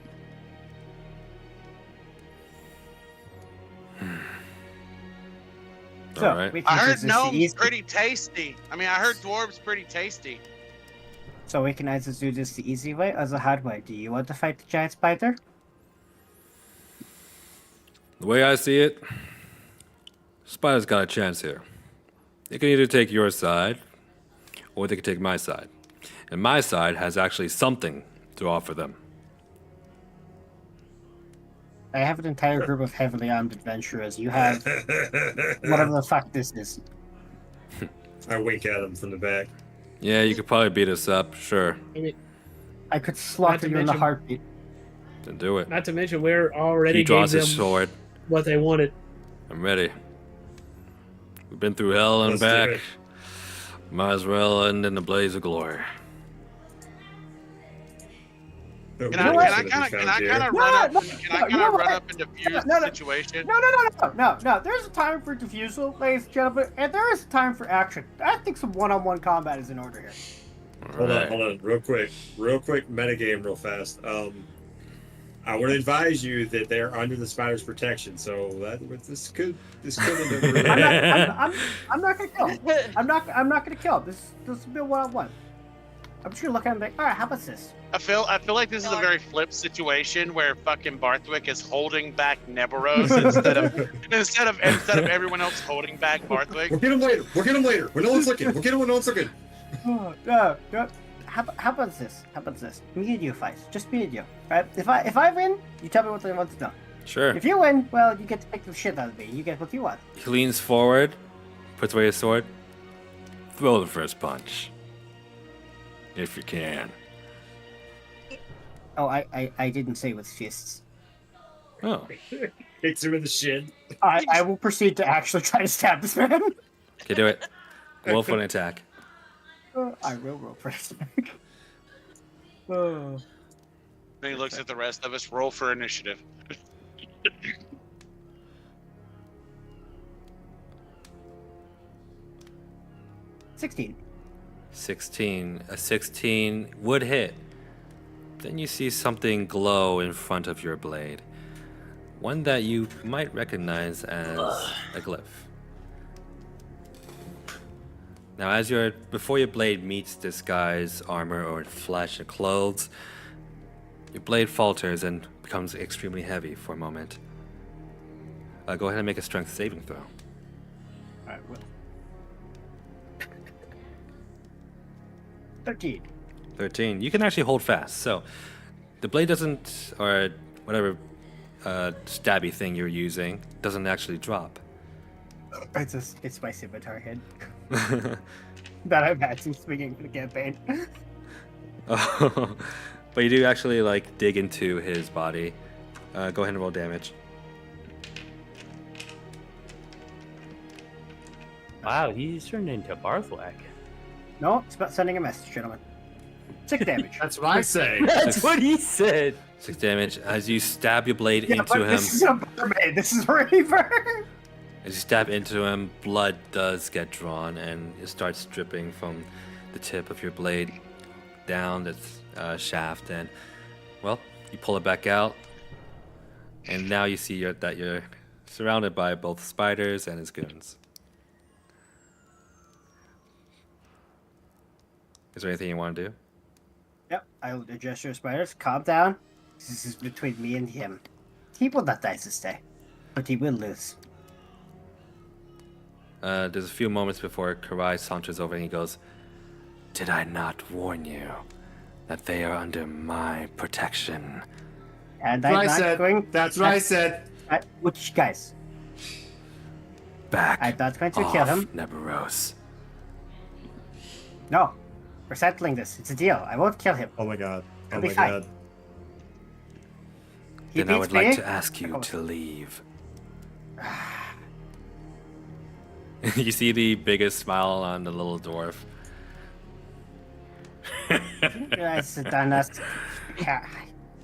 So, All right. we can I heard choose this gnomes easy- pretty tasty. I mean, I heard dwarves pretty tasty. So we can either do this the easy way or the hard way. Do you want to fight the giant spider? The way I see it, Spider's got a chance here. They can either take your side, or they can take my side. And my side has actually something to offer them. I have an entire group of heavily armed adventurers. You have whatever the fuck this is. I wink at him from the back. Yeah, you could probably beat us up, sure. I could slaughter you in a mention- heartbeat. Then do it. Not to mention, we're already He draws gave his them sword. what they wanted. I'm ready. We've been through hell and Let's do back. it. Might as well end in a blaze of glory. Can I kind of run up? No, Can I no, kind you know of run what? up and defuse No, the no. situation? No. There's a time for defusal, ladies and gentlemen, and there is a time for action. I think some one-on-one combat is in order here. Hold on, real quick, metagame, real fast. I would advise you that they're under the spider's protection, so this could end up really I'm not gonna kill him. I'm not gonna kill him. This will be a one-on-one. I'm just gonna look at him and be like, all right, how about this? I feel like this is a very flip situation where fucking Barthwick is holding back Neberos instead of everyone else holding back Barthwick. We'll get him later. When no one's looking. We'll get him when no one's looking. No. How about this? Me and you fight. Just me and you. Right? If I win, you tell me what you want to do. Sure. If you win, well, you get to pick the shit out of me. You get what you want. He leans forward, puts away his sword. Throw the first punch. If you can. Oh, I didn't say with fists. Oh. Hits him in the shin. I will proceed to actually try to stab this man. Okay, do it. Roll for an attack. I will roll for attack. Oh. Then he looks at the rest of us. Roll for initiative. 16. 16. A 16 would hit. Then you see something glow in front of your blade. One that you might recognize as a glyph. Now, before your blade meets this guy's armor or flesh and clothes, your blade falters and becomes extremely heavy for a moment. Go ahead and make a strength saving throw. Alright, well. 13. 13. You can actually hold fast. So the blade doesn't, or whatever stabby thing you're using, doesn't actually drop. It's my scimitar head that I've had since the beginning of the campaign. Oh, but you do actually dig into his body. Go ahead and roll damage. Wow, he's turned into Barthwack. No, it's about sending a message, gentlemen. 6 damage. That's what I say. That's what he said. 6 damage as you stab your blade Yeah, into but him. this is a mermaid. This is a reaver. As you stab into him, blood does get drawn and it starts dripping from the tip of your blade down its shaft. And, well, you pull it back out. And now you see that you're surrounded by both spiders and his goons. Is there anything you want to do? Yep, I will address your spiders. Calm down. This is between me and him. He will not die this day, but he will lose. There's a few moments before Karai saunters over and he goes, "Did I not warn you that they are under my protection?" And That's what I'm I not said. going. That's what I said. Which guys? Back I'm not going to off, kill him. Neberos. No, we're settling this. It's a deal. I won't kill him. Oh my god. Oh It'll be my fine. god. He Then I beats would like me. to ask you Oh. to leave. You see the biggest smile on the little dwarf. You guys are done us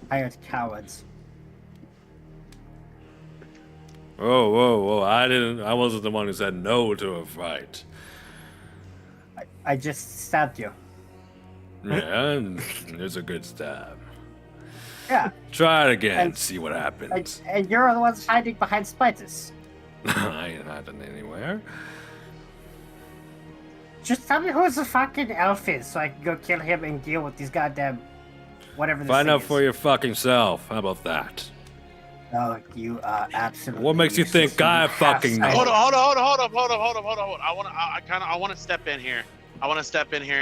hired cowards. Whoa, whoa, whoa! I wasn't the one who said no to a fight. I just stabbed you. Yeah, and it's a good stab. Yeah, Try it again. And- See what happens. and you're the ones hiding behind spiders. I ain't hiding anywhere. Just tell me who the fucking elf is so I can go kill him and deal with these goddamn whatever this Find thing out is. for your fucking self. How about that? No, you are absolutely. What makes you useless. think I You have fucking know? spiders. Hold on. I want to step in here.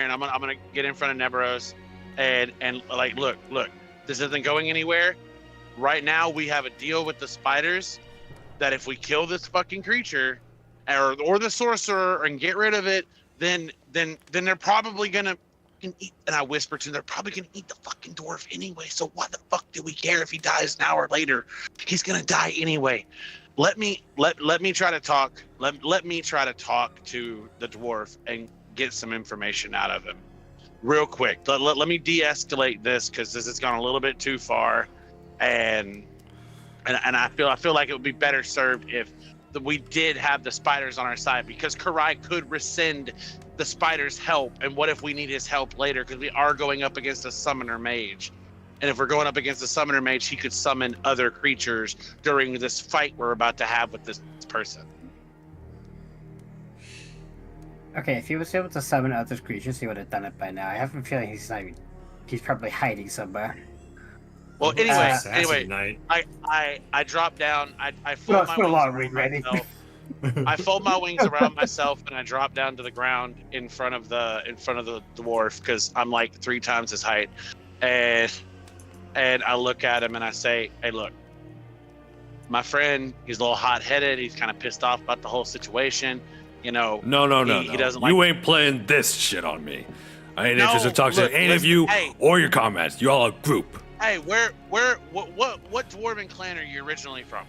And I'm gonna get in front of Neberos and like look, this isn't going anywhere. Right now we have a deal with the spiders that if we kill this fucking creature or the sorcerer and get rid of it, then they're probably gonna eat, and I whisper to them, they're probably gonna eat the fucking dwarf anyway. So why the fuck do we care if he dies an hour later? He's gonna die anyway. Let me try to talk. Let me try to talk to the dwarf and get some information out of him, real quick. Let me de-escalate this because this has gone a little bit too far, and I feel like it would be better served if we did have the spiders on our side, because Karai could rescind the spiders' help. And what if we need his help later? Because we are going up against a summoner mage. And if we're going up against a summoner mage, he could summon other creatures during this fight we're about to have with this person. Okay, if he was able to summon other creatures, he would have done it by now. I have a feeling he's probably hiding somewhere. Well, anyway, Assassin Night. I drop down. I Well, fold it's my been a wings long around week, Randy. myself. I fold my wings around myself and I drop down to the ground in front of the dwarf because I'm like 3 times his height, and I look at him and I say, "Hey, look, my friend. He's a little hot-headed. He's kind of pissed off about the whole situation. You know, No. He doesn't You like- ain't playing this shit on me. I ain't No, interested in talking look, to any of listen, you hey. or your comrades. You all a group. Hey, what dwarven clan are you originally from?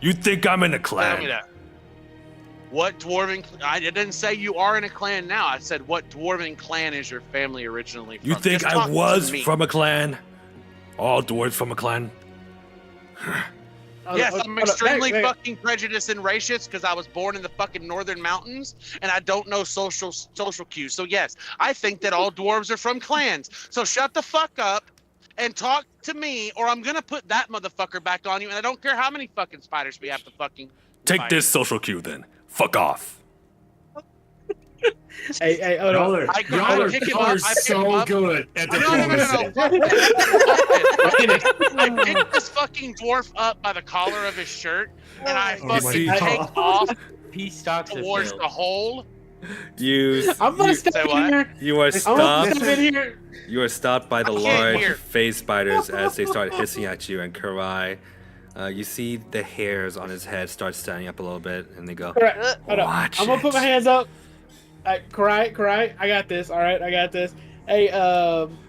You think I'm in a Tell me clan? that. What dwarven? I didn't say you are in a clan now. I said what dwarven clan is your family originally from? You think Just I talk to was me. from a clan? All dwarves from a clan? Yes, Hold I'm on, extremely hey, fucking prejudiced and racist because I was born in the fucking northern mountains and I don't know social cues. So yes, I think that all dwarves are from clans. So shut the fuck up and talk to me, or I'm gonna put that motherfucker back on you. And I don't care how many fucking spiders we have to fucking Take fight. this social cue then. Fuck off. Hey, hold on. Y'all are, I pick him y'all up, are I pick him so up. good at No. diplomacy. I picked this fucking dwarf up by the collar of his shirt and I Oh my fucking God. take off Peace stocks have towards failed. the hole. I'm gonna step Say in what? here. You are I'm gonna stopped. step in here. You are stopped by the I can't large hear. phase spiders as they start hissing at you, and Karai, you see the hairs on his head start standing up a little bit, and they go, All right, hold up. "Watch I'm gonna put my it." hands up. Karai, I got this. All right, I got this. Hey,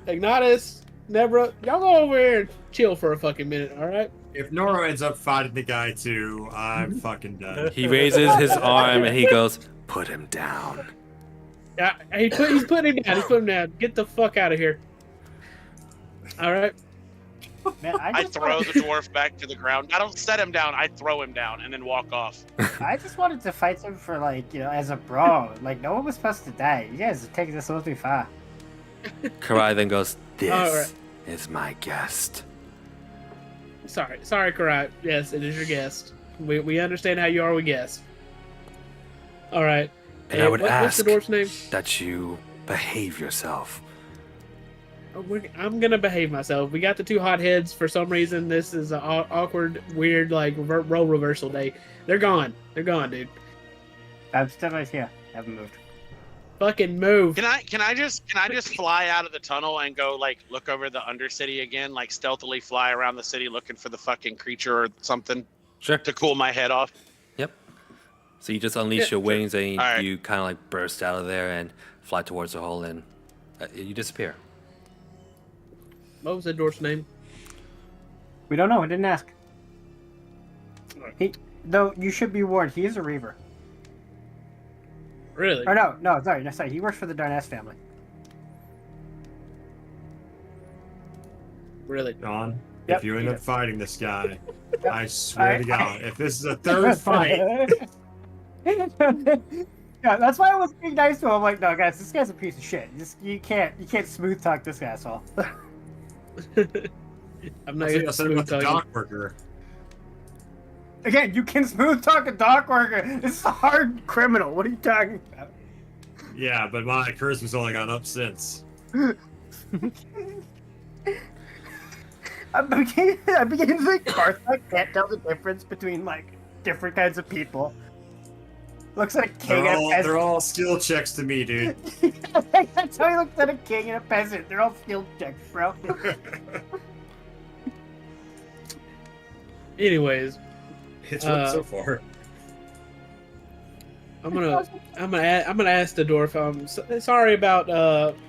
Ignatus, Nebra, y'all go over here and chill for a fucking minute. All right. If Noro ends up fighting the guy too, I'm fucking done. He raises his arm and he goes, "Put him down." Yeah, he's putting him down. He's putting him down. Get the fuck out of here. All right. Man, I throw the dwarf back to the ground. I don't set him down. I throw him down and then walk off. I just wanted to fight him for as a bro. Like no one was supposed to die. You guys are taking this a little too far. Karai then goes, "This Alright. is my guest." Sorry, Karai. Yes, it is your guest. We understand how you are with guests. All right. And I would what's ask the dwarf's name? that you behave yourself. I'm gonna behave myself. We got the two hotheads for some reason. This is an awkward, weird, like role reversal day. They're gone. They're gone, dude. I'm still right here. Haven't moved. Fucking move. Can I just fly out of the tunnel and go like look over the Undercity again, like stealthily fly around the city looking for the fucking creature or something Sure. to cool my head off? Yep. So you just unleash your wings and All right. you kind of like burst out of there and fly towards the hole and you disappear. What was the dwarf's name? We don't know. I didn't ask. Though you should be warned. He is a Reaver. Really? Or no, sorry. He works for the Darness family. Really? John, Yep, if you end he up does. fighting this guy, I swear to God, if this is a third fight, Yeah, that's why I was being nice to him. I'm like, no, guys, this guy's a piece of shit. You can't smooth talk this asshole. I'm not I gonna said about the smooth talk dock worker. Again, you can smooth talk a dock worker. This is a hard criminal. What are you talking about? Yeah, but my charisma's only gone up since. I'm beginning to think Karthak can't tell the difference between like different kinds of people. Looks like a king and a They're peasant. all skill checks to me, dude. That's how he looks at a king and a peasant. They're all skill checks, bro. Anyways, It's worked so far. I'm gonna ask the dwarf. Sorry about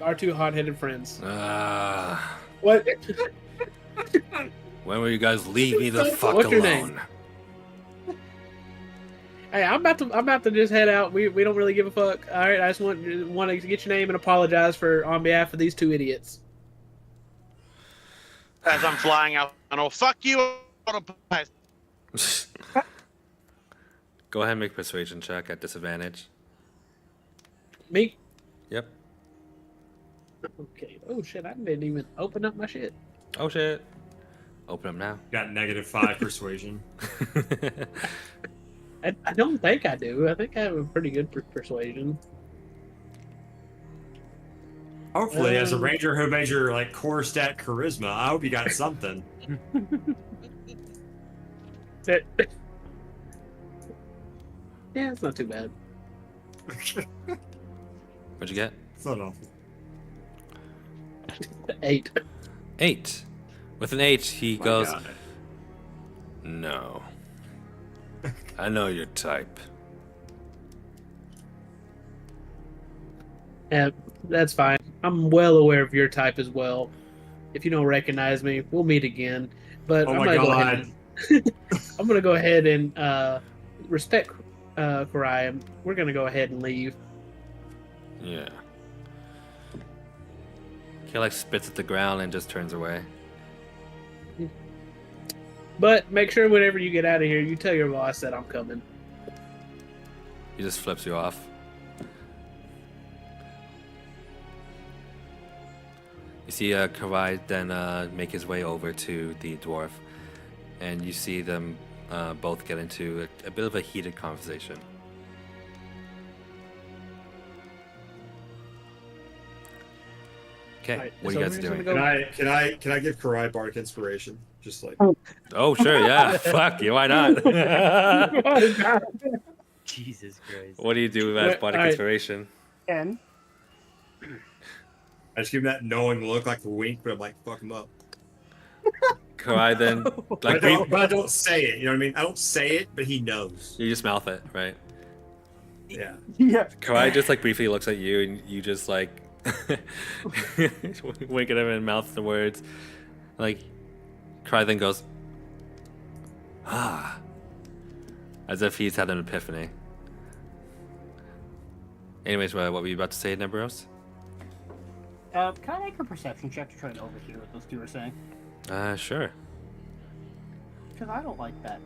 our two hot-headed friends. What? When will you guys leave me the fuck What's your alone? name? Hey, I'm about to just head out. We don't really give a fuck. All right, I just want to get your name and apologize on behalf of these two idiots. As I'm flying out, I know, fuck you. Go ahead and make a persuasion check at disadvantage. Me? Yep. Okay. Oh shit! I didn't even open up my shit. Oh shit. Open up now. Got -5 persuasion. I don't think I do. I think I have a pretty good persuasion. Hopefully, as a ranger who made your like core stat charisma, I hope you got something. Yeah, it's not too bad. What'd you get? It's not awful. 8. 8. With an 8, he My goes, God. no. I know your type. Yeah, that's fine. I'm well aware of your type as well. If you don't recognize me, we'll meet again. But Oh I'm my gonna go God. ahead and I'm gonna go ahead and respect Karai. We're gonna go ahead and leave. Yeah. He like spits at the ground and just turns away. But make sure whenever you get out of here, you tell your boss that I'm coming. He just flips you off. You see Karai then make his way over to the dwarf, and you see them both get into a bit of a heated conversation. Okay, Alright, what are so you guys we're just doing? gonna Can I give Karai bardic inspiration? Just like Oh, sure, yeah. Fuck you, why not? Jesus Christ. What do you do as Wait, bardic alright. inspiration? And I just give him that knowing look, like a wink, but I'm like, fuck him up. Karai then, But like, I don't say it. You know what I mean? I don't say it, but he knows. you just mouth it, right? Yeah. yeah, Karai just like briefly looks at you and you just like wink at him and mouth the words. Like, Karai then goes, as if he's had an epiphany. Anyways, what were you about to say, Nebros? can I make a perception check to try to overhear what those two are saying? Sure. Because I don't like that.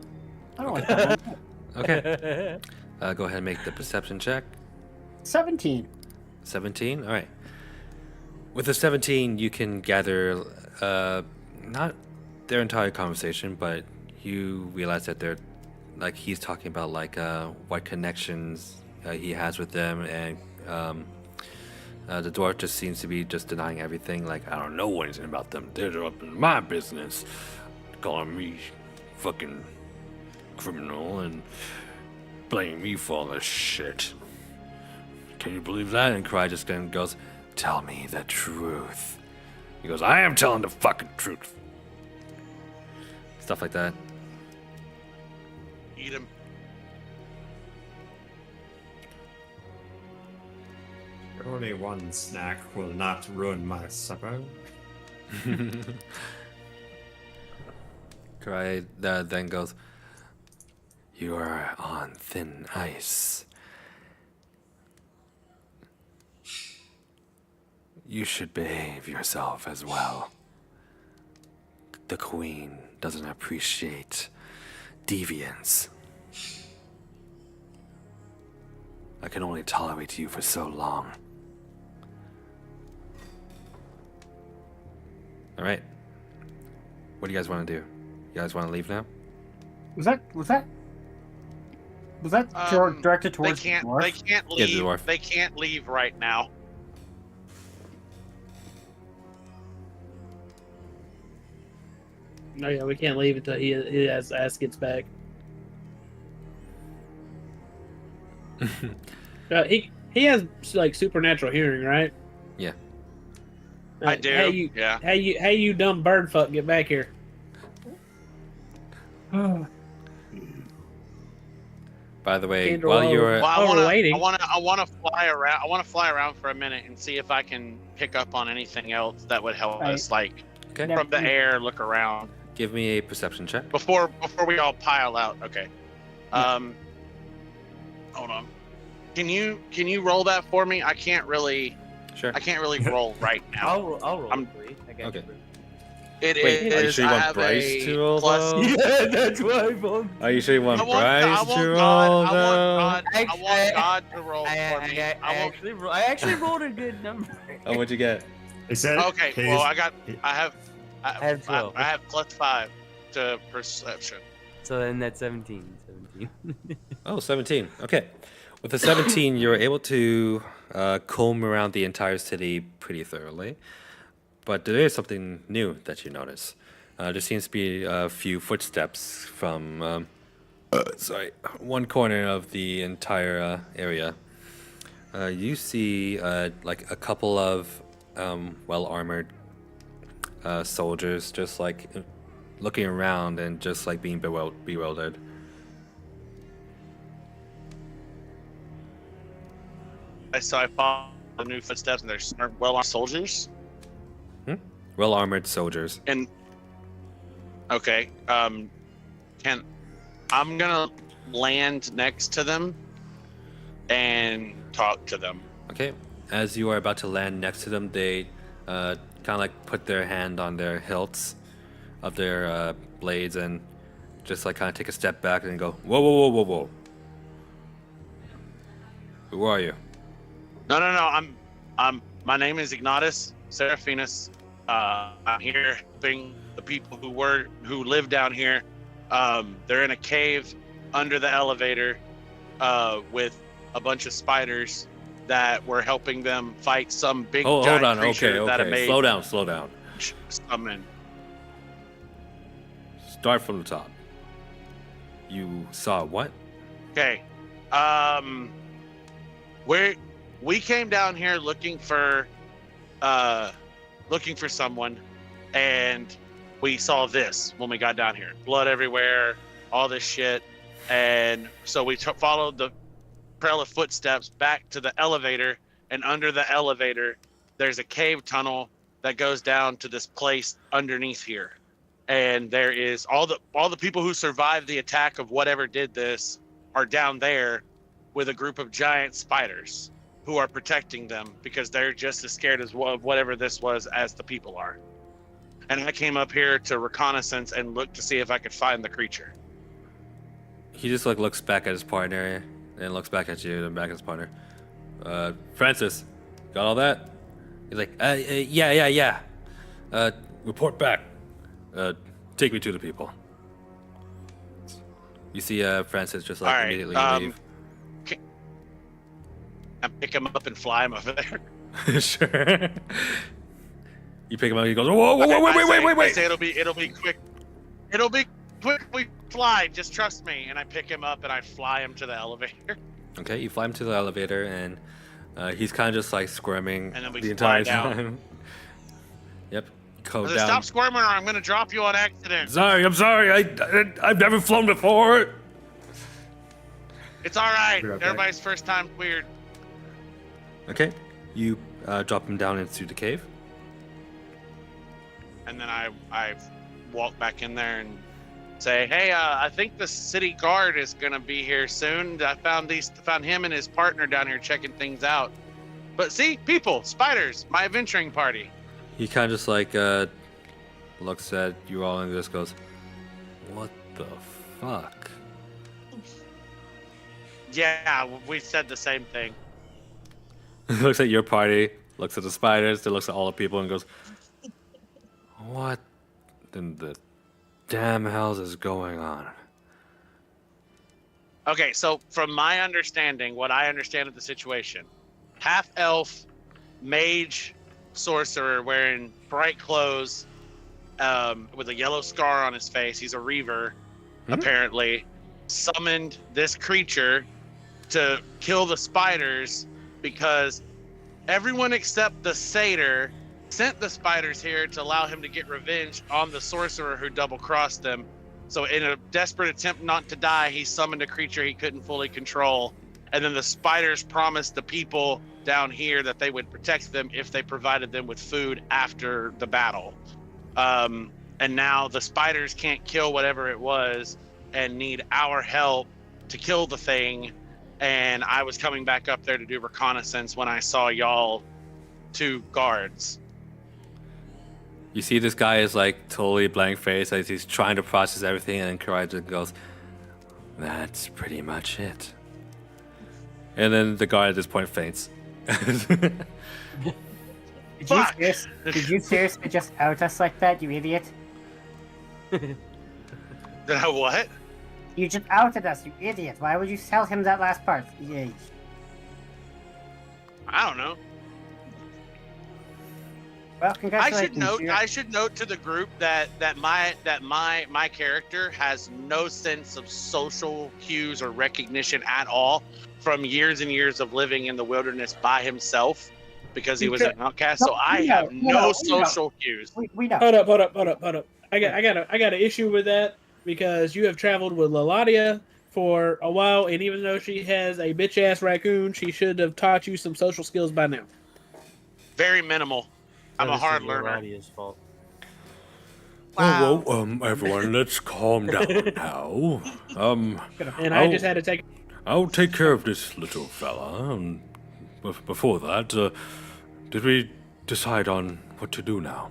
I don't like that. Okay. Go ahead and make the perception check. 17. 17? Alright. With a 17, you can gather, not their entire conversation, but you realize that they're, like, he's talking about, like, what connections he has with them and The dwarf just seems to be just denying everything. Like, I don't know anything about them. They're up in my business, calling me fucking criminal and blaming me for all this shit. Can you believe that? And Cry just then goes, "Tell me the truth." He goes, "I am telling the fucking truth." Stuff like that. Eat him. Only one snack will not ruin my supper. Cry then goes, "You are on thin ice. You should behave yourself as well. The queen doesn't appreciate deviance. I can only tolerate you for so long." All right. What do you guys want to do? You guys want to leave now? Was that directed towards They can't. the dwarf? They can't Yeah, the leave. dwarf. They can't leave right now. No, yeah, we can't leave until his ass gets back. He has like supernatural hearing, right? Yeah. I do. Yeah. Hey, you dumb bird fuck, get back here. By the way, Andrew, while you were Well, I While we're want to. waiting. I want to fly around. I want to fly around for a minute and see if I can pick up on anything else that would help Right. us, like okay, from the air, look around give me a perception check. before we all pile out. Okay. Hold on. Can you roll that for me? I can't really Sure. roll right now. I'll roll I'm- it for you. I got Okay. you. It Wait, is. are you sure you I want have Bryce a to roll, plus- though? Yeah, that's why I rolled. Are you sure you want I want, Bryce I to want roll? God. though? I want God to roll for me. I actually rolled a good number. Oh, what'd you get? He said. Okay. his- Well, I have have 12. I have +5 to perception. So then that's 17. 17. Oh, 17. Okay. With the 17, you're able to comb around the entire city pretty thoroughly. But there is something new that you notice. There seems to be a few footsteps from, one corner of the entire area. You see, like a couple of well-armored soldiers just like looking around and just like being bewildered. So I follow the new footsteps, and there's well-armed soldiers. Well-armored soldiers. And okay, I'm gonna land next to them and talk to them. Okay. As you are about to land next to them, they kind of like put their hand on their hilts of their blades and just like kind of take a step back and go, "Whoa, whoa, whoa, whoa, whoa! Who are you?" No. My name is Ignatius Seraphinus. I'm here helping the people who live down here. They're in a cave under the elevator with a bunch of spiders that were helping them fight some big Oh, giant hold on. creature that Okay. made Slow down. summon. Start from the top. You saw what? Okay. We came down here looking for someone, and we saw this when we got down here. Blood everywhere, all this shit. And so we followed the trail of footsteps back to the elevator, and under the elevator, there's a cave tunnel that goes down to this place underneath here. And there is all the people who survived the attack of whatever did this are down there with a group of giant spiders who are protecting them because they're just as scared as whatever this was as the people are. And I came up here to reconnaissance and look to see if I could find the creature. He just like looks back at his partner and looks back at you and back at his partner. Francis, got all that? He's like, yeah. Report back. Take me to the people. You see Francis just like All right, immediately leave. I pick him up and fly him over there. Sure. You pick him up. He goes, whoa, whoa, whoa, wait. I say it'll be quick. It'll be quick. We fly. Just trust me. And I pick him up and I fly him to the elevator. Okay, you fly him to the elevator, and he's kind of just like squirming And then we the entire fly down. time. Yep. Go I said, down. stop squirming or I'm gonna drop you on accident. I'm sorry. I've never flown before. It's all right. Be right back. Everybody's first time weird. Okay, you drop him down into the cave. And then I walk back in there and say, hey, I think the city guard is gonna be here soon. I found him and his partner down here checking things out. But see, people, spiders, my adventuring party. He kind of just like looks at you all and just goes, "What the fuck?" Yeah, we said the same thing. Looks at your party, looks at the spiders, then looks at all the people and goes, "What in the damn hell is going on?" Okay, so from my understanding, what I understand of the situation, half elf, mage, sorcerer wearing bright clothes, with a yellow scar on his face. He's a reaver, apparently. Summoned this creature to kill the spiders because everyone except the satyr sent the spiders here to allow him to get revenge on the sorcerer who double-crossed them. So in a desperate attempt not to die, he summoned a creature he couldn't fully control. And then the spiders promised the people down here that they would protect them if they provided them with food after the battle. And now the spiders can't kill whatever it was and need our help to kill the thing. And I was coming back up there to do reconnaissance when I saw y'all two guards. You see this guy is like totally blank face as he's trying to process everything, and then Karai goes, "That's pretty much it." And then the guard at this point faints. Did you seriously just out us like that, you idiot? Did I what? You just outed us, you idiot. Why would you tell him that last part? Yay. I don't know. Well, I congratulations. should note to the group that my character has no sense of social cues or recognition at all from years and years of living in the wilderness by himself because he was an outcast. So I have no social cues. We know. Hold up. I got an issue with that because you have traveled with Laladia for a while, and even though she has a bitch ass raccoon, she should have taught you some social skills by now. Very minimal. I'm a hard learner. Ladia's fault. Wow. Well, everyone, let's calm down now. And I just had to take. I'll take care of this little fella. Before that, did we decide on what to do now?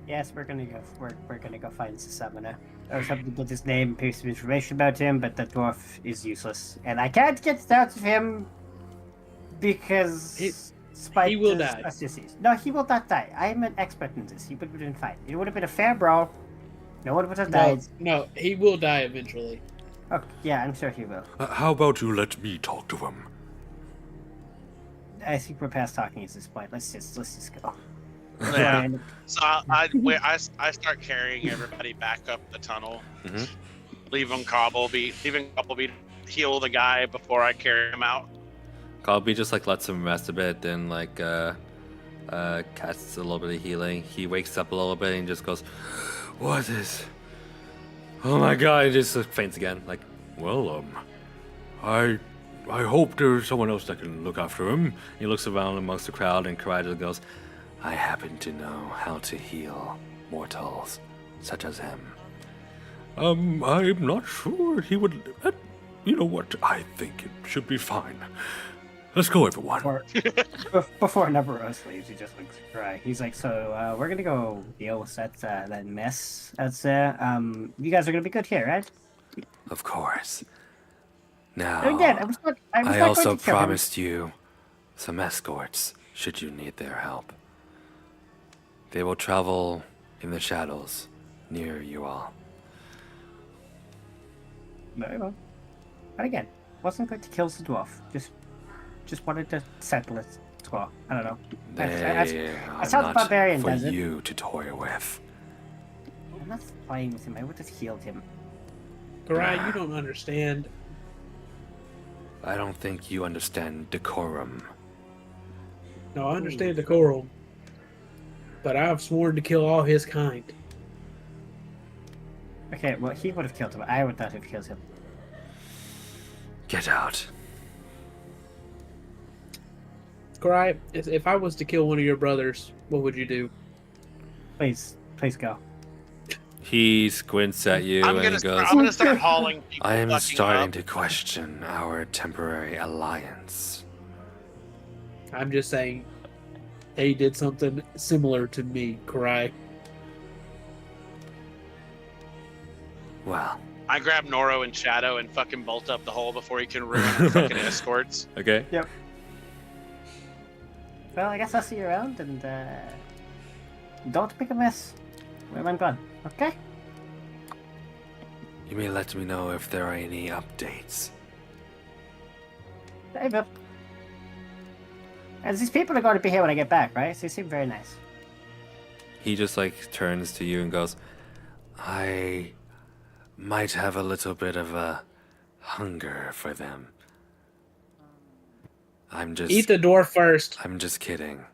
Yes, we're gonna go find Susamana. I was hoping to get his name and piece of information about him, but the dwarf is useless, and I can't get it out of him because Spike he will is die. a sissy. No, he will not die. I am an expert in this. He would have been fine. It would have been a fair brawl. No one would have died. No, he will die eventually. Oh, yeah, I'm sure he will. How about you let me talk to him? I think we're past talking at this point. Let's just go. Yeah. So I start carrying everybody back up the tunnel. Mhm. Leaving Cobbleby heal the guy before I carry him out. Colby just like lets him rest a bit, then like casts a little bit of healing. He wakes up a little bit and just goes, "What is? Oh my god!" He just faints again. Like, Well, I hope there's someone else that can look after him. he looks around amongst the crowd, and Karida goes, "I happen to know how to heal mortals such as him." I'm not sure he would. You know what? I think it should be fine. Let's go, everyone. Before Nabaros leaves, he just looks dry. He's like, "So we're gonna go deal with that mess that's there. You guys are gonna be good here, right?" Of course. Now, Again, I was not I going also to kill him. promised you some escorts should you need their help. They will travel in the shadows near you all. Very well. But again, wasn't going to kill the dwarf. Just wanted to settle it. Well, I don't know. They That's are how the not barbarian for does it. you to toy with. I'm not fighting with him. I would have healed him. Karai, you don't understand. I don't think you understand decorum. No, I understand decorum, but I've sworn to kill all his kind. Okay, well, he would have killed him. I would not have killed him. Get out. Karai, if I was to kill one of your brothers, what would you do? Please go. He squints at you I'm and gonna he goes, I'm gonna start hauling people. I am fucking starting up. to question our temporary alliance. I'm just saying, they did something similar to me, Karai. Well, I grab Noro and Shadow and fucking bolt up the hole before he can ruin our fucking escorts. okay. Well, I guess I'll see you around, and don't make a mess when I'm gone. Okay? You may let me know if there are any updates. I will. And these people are going to be here when I get back, right? So they seem very nice. He just like turns to you and goes, I might have a little bit of a hunger for them. I'm just Eat the dwarf first. I'm just kidding.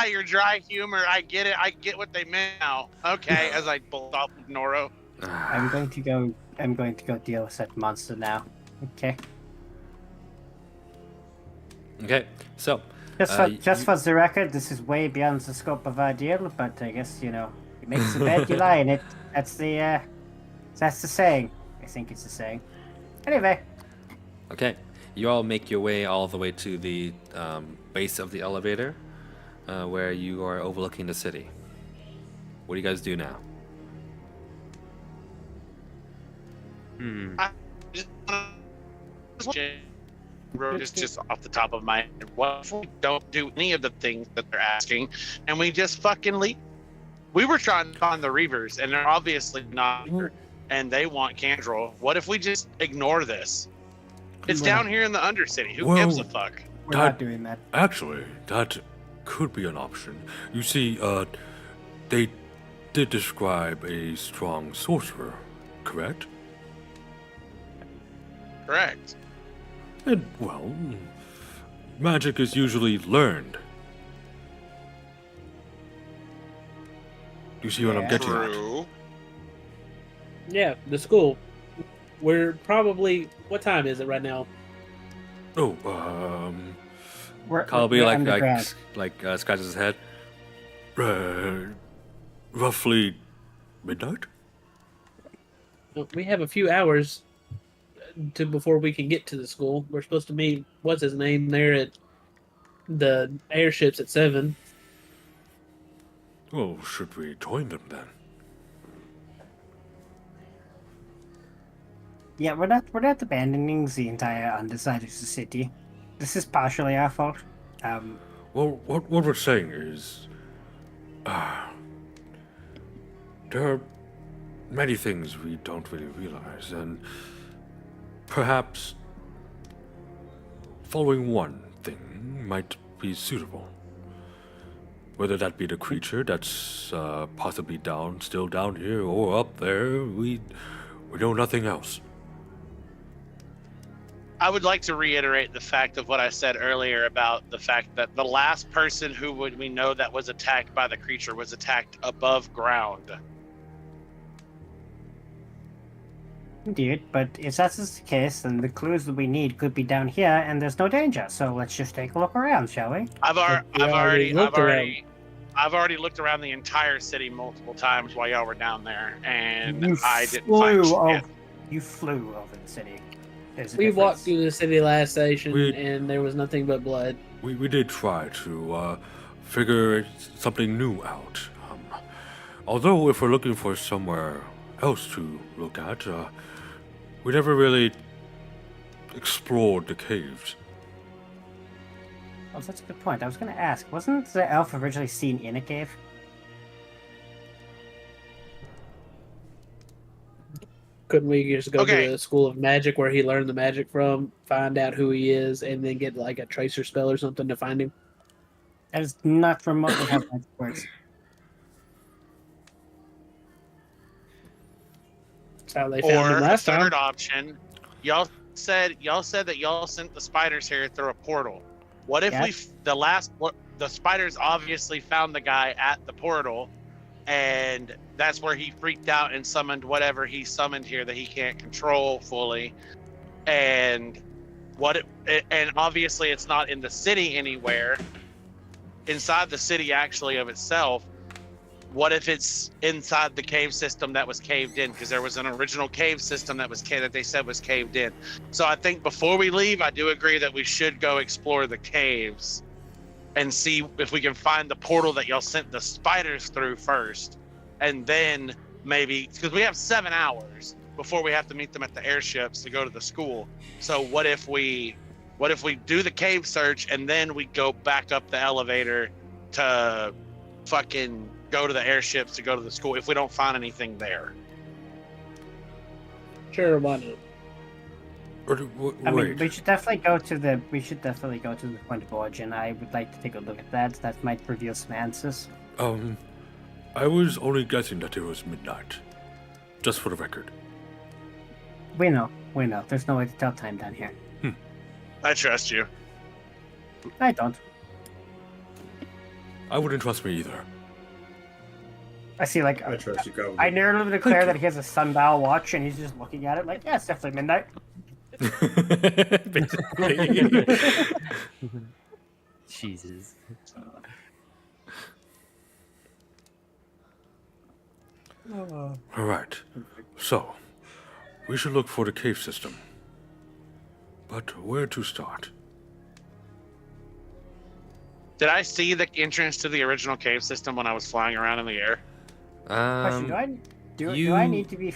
Your dry humor. I get it. I get what they meant now. Okay, as I bolt off with Noro. I'm going to go deal with that monster now. Okay. Okay, so Just for the record, this is way beyond the scope of our deal, but I guess, you make the bed, you lie in it. That's the saying. I think it's the saying. Anyway. okay, you all make your way all the way to the base of the elevator, where you are overlooking the city. What do you guys do now? Just off the top of my head. What if we don't do any of the things that they're asking and we just fucking leave? We were trying to find the Reavers and they're obviously not here and they want Candrel. What if we just ignore this? It's down here in the Undercity. Who gives a fuck? We're not doing that. Actually, that could be an option. You see, they did describe a strong sorcerer, correct? Correct. And, well, magic is usually learned. You see what I'm getting at? True. Yeah, the school. We're probably... What time is it right now? Oh, Colby we're underground. scratches his head. Roughly midnight? We have a few hours before we can get to the school. We're supposed to meet, what's his name, there at the airships at 7. Well, should we join them then? Yeah, we're not abandoning the entire underside of the city. This is partially our fault. Well, what we're saying is, there are many things we don't really realize, and perhaps following one thing might be suitable. Whether that be the creature that's possibly still down here, or up there, we know nothing else. I would like to reiterate the fact of what I said earlier about the fact that the last person who we know that was attacked by the creature was attacked above ground. Indeed, but if that is the case, then the clues that we need could be down here, and there's no danger. So let's just take a look around, shall we? I've already looked around. looked around the entire city multiple times while y'all were down there, and You I didn't find shit. You flew over the city. There's a We walked difference. through the city last station, We- and there was nothing but blood. We did try to figure something new out. Although if we're looking for somewhere else to look at, we never really explored the caves. Oh, that's a good point. I was going to ask, wasn't the elf originally seen in a cave? Couldn't we just go Okay. to the School of Magic where he learned the magic from, find out who he is, and then get like a tracer spell or something to find him? That is not remotely how that works. That's how they found him Or last third time. option, y'all said that y'all sent the spiders here through a portal. What if Yeah. the spiders obviously found the guy at the portal, and that's where he freaked out and summoned whatever he summoned here that he can't control fully, and and obviously it's not in the city anywhere, inside the city actually of itself. What if it's inside the cave system that was caved in? Because there was an original cave system that they said was caved in. So I think before we leave, I do agree that we should go explore the caves and see if we can find the portal that y'all sent the spiders through first, and then maybe, because we have 7 hours before we have to meet them at the airships to go to the school. So what if we do the cave search and then we go back up the elevator to fucking go to the airships to go to the school if we don't find anything there? Sure, why not? I mean, Wait. we should definitely go to the point of origin. I would like to take a look at that. That might reveal some answers. I was only guessing that it was midnight. Just for the record. We know. There's no way to tell time down here. I trust you. I don't. I wouldn't trust me either. I see, like, I trust you, Goblin. I narratively declare that he has a sundial watch and he's just looking at it like, yeah, it's definitely midnight. Jesus. Alright. So, we should look for the cave system. But where to start? Did I see the entrance to the original cave system when I was flying around in the air? Question, do you- I need to be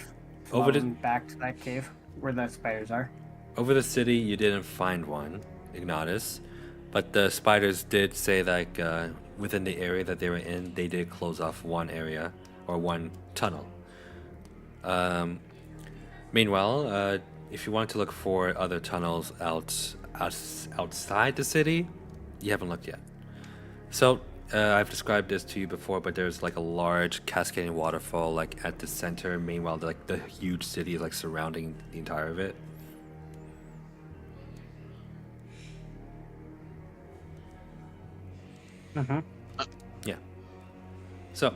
over the- flown back to that cave where the spiders are? Over the city, you didn't find one, Ignatus, but the spiders did say like within the area that they were in, they did close off one area or one tunnel. Meanwhile, if you want to look for other tunnels outside the city, you haven't looked yet. So I've described this to you before, but there's like a large cascading waterfall like at the center. Meanwhile, like the huge city is like surrounding the entire of it. Mm-hmm. Yeah. So,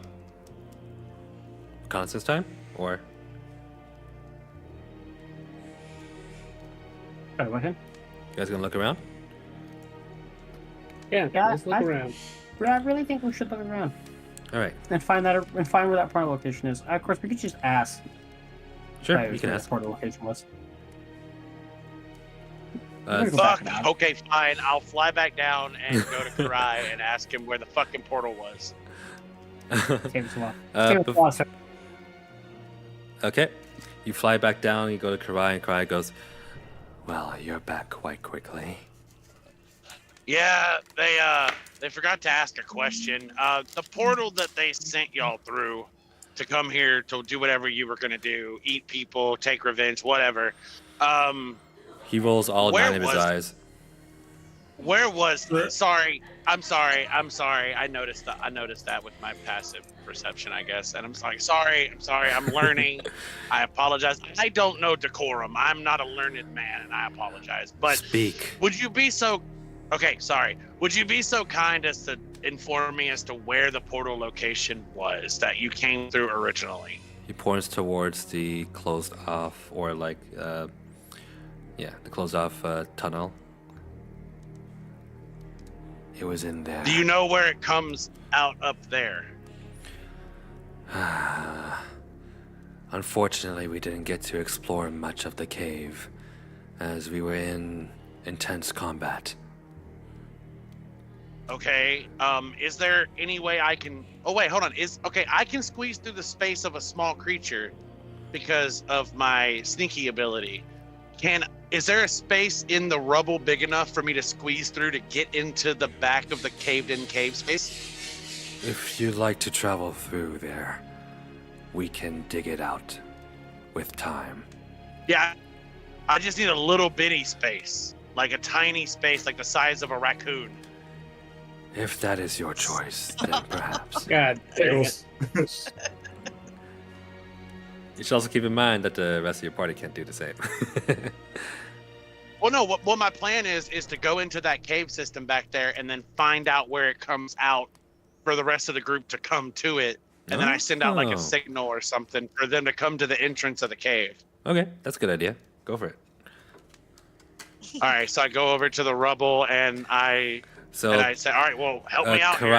reconnaissance time, or Sorry, what? you guys gonna look around? Yeah, Yeah, let's look around. I really think we should look around All right. and find where that portal location is. Of course, we could just ask. Sure, players you can where ask. the portal location was. Uh, Go back Fuck. now. Okay, fine. I'll fly back down and go to Karai and ask him where the fucking portal was. Save us a lot. Uh, Save us a bef- lot, sir. okay. You fly back down. You go to Karai, and Karai goes, "Well, you're back quite quickly." Yeah, they forgot to ask a question. The portal that they sent y'all through to come here to do whatever you were gonna do, eat people, take revenge, whatever. He rolls all Where 9 of his was- eyes. Where was? Sorry. I'm sorry. I noticed that with my passive perception, I guess. And I'm like, sorry. I'm learning. I apologize. I don't know decorum. I'm not a learned man, and I apologize. But Speak. would you be so? Okay, sorry. Would you be so kind as to inform me as to where the portal location was that you came through originally? He points towards the closed off, or like, the closed off tunnel. It was in there. Do you know where it comes out up there? Unfortunately, we didn't get to explore much of the cave, as we were in intense combat. Okay. Is there any way I can? Oh wait, hold on. I can squeeze through the space of a small creature because of my sneaky ability. Is there a space in the rubble big enough for me to squeeze through to get into the back of the caved-in cave space? If you'd like to travel through there, we can dig it out with time. Yeah, I just need a little bitty space, like a tiny space, like the size of a raccoon. If that is your choice, then perhaps. God dang it. Tickles. You should also keep in mind that the rest of your party can't do the same. Well, no. What my plan is to go into that cave system back there and then find out where it comes out for the rest of the group to come to it, and then I send out like Oh. a signal or something for them to come to the entrance of the cave. Okay, that's a good idea. Go for it. All right, so I go over to the rubble and I So, say, all right, well, help me out here.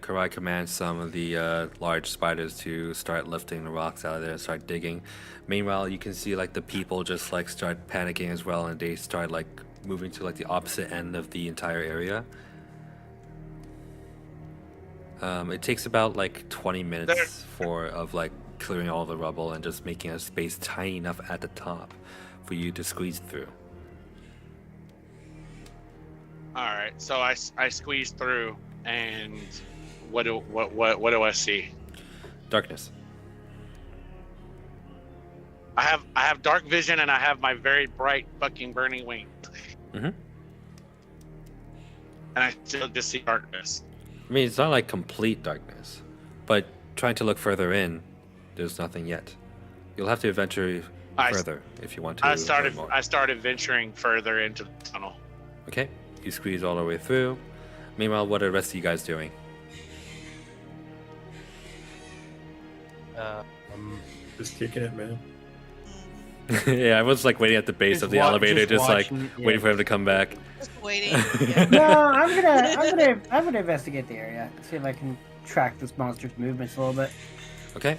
Karai commands some of the large spiders to start lifting the rocks out of there and start digging. Meanwhile, you can see like the people just like start panicking as well, and they start like moving to like the opposite end of the entire area. It takes about like 20 minutes of like clearing all the rubble and just making a space tiny enough at the top for you to squeeze through. All right, so I squeeze through, and what do I see? Darkness. I have dark vision, and I have my very bright fucking burning wing. Mhm. And I still just see darkness. I mean, it's not like complete darkness, but trying to look further in, there's nothing yet. You'll have to venture further if you want to. I learn more. started venturing further into the tunnel. Okay, you squeeze all the way through. Meanwhile, what are the rest of you guys doing? Just kicking it, man. Yeah, I was like waiting at the base Just of the wa- elevator, just just like watching, yeah. waiting for him to come back. Just waiting. Yeah. No, I'm gonna investigate the area. See if I can track this monster's movements a little bit. Okay.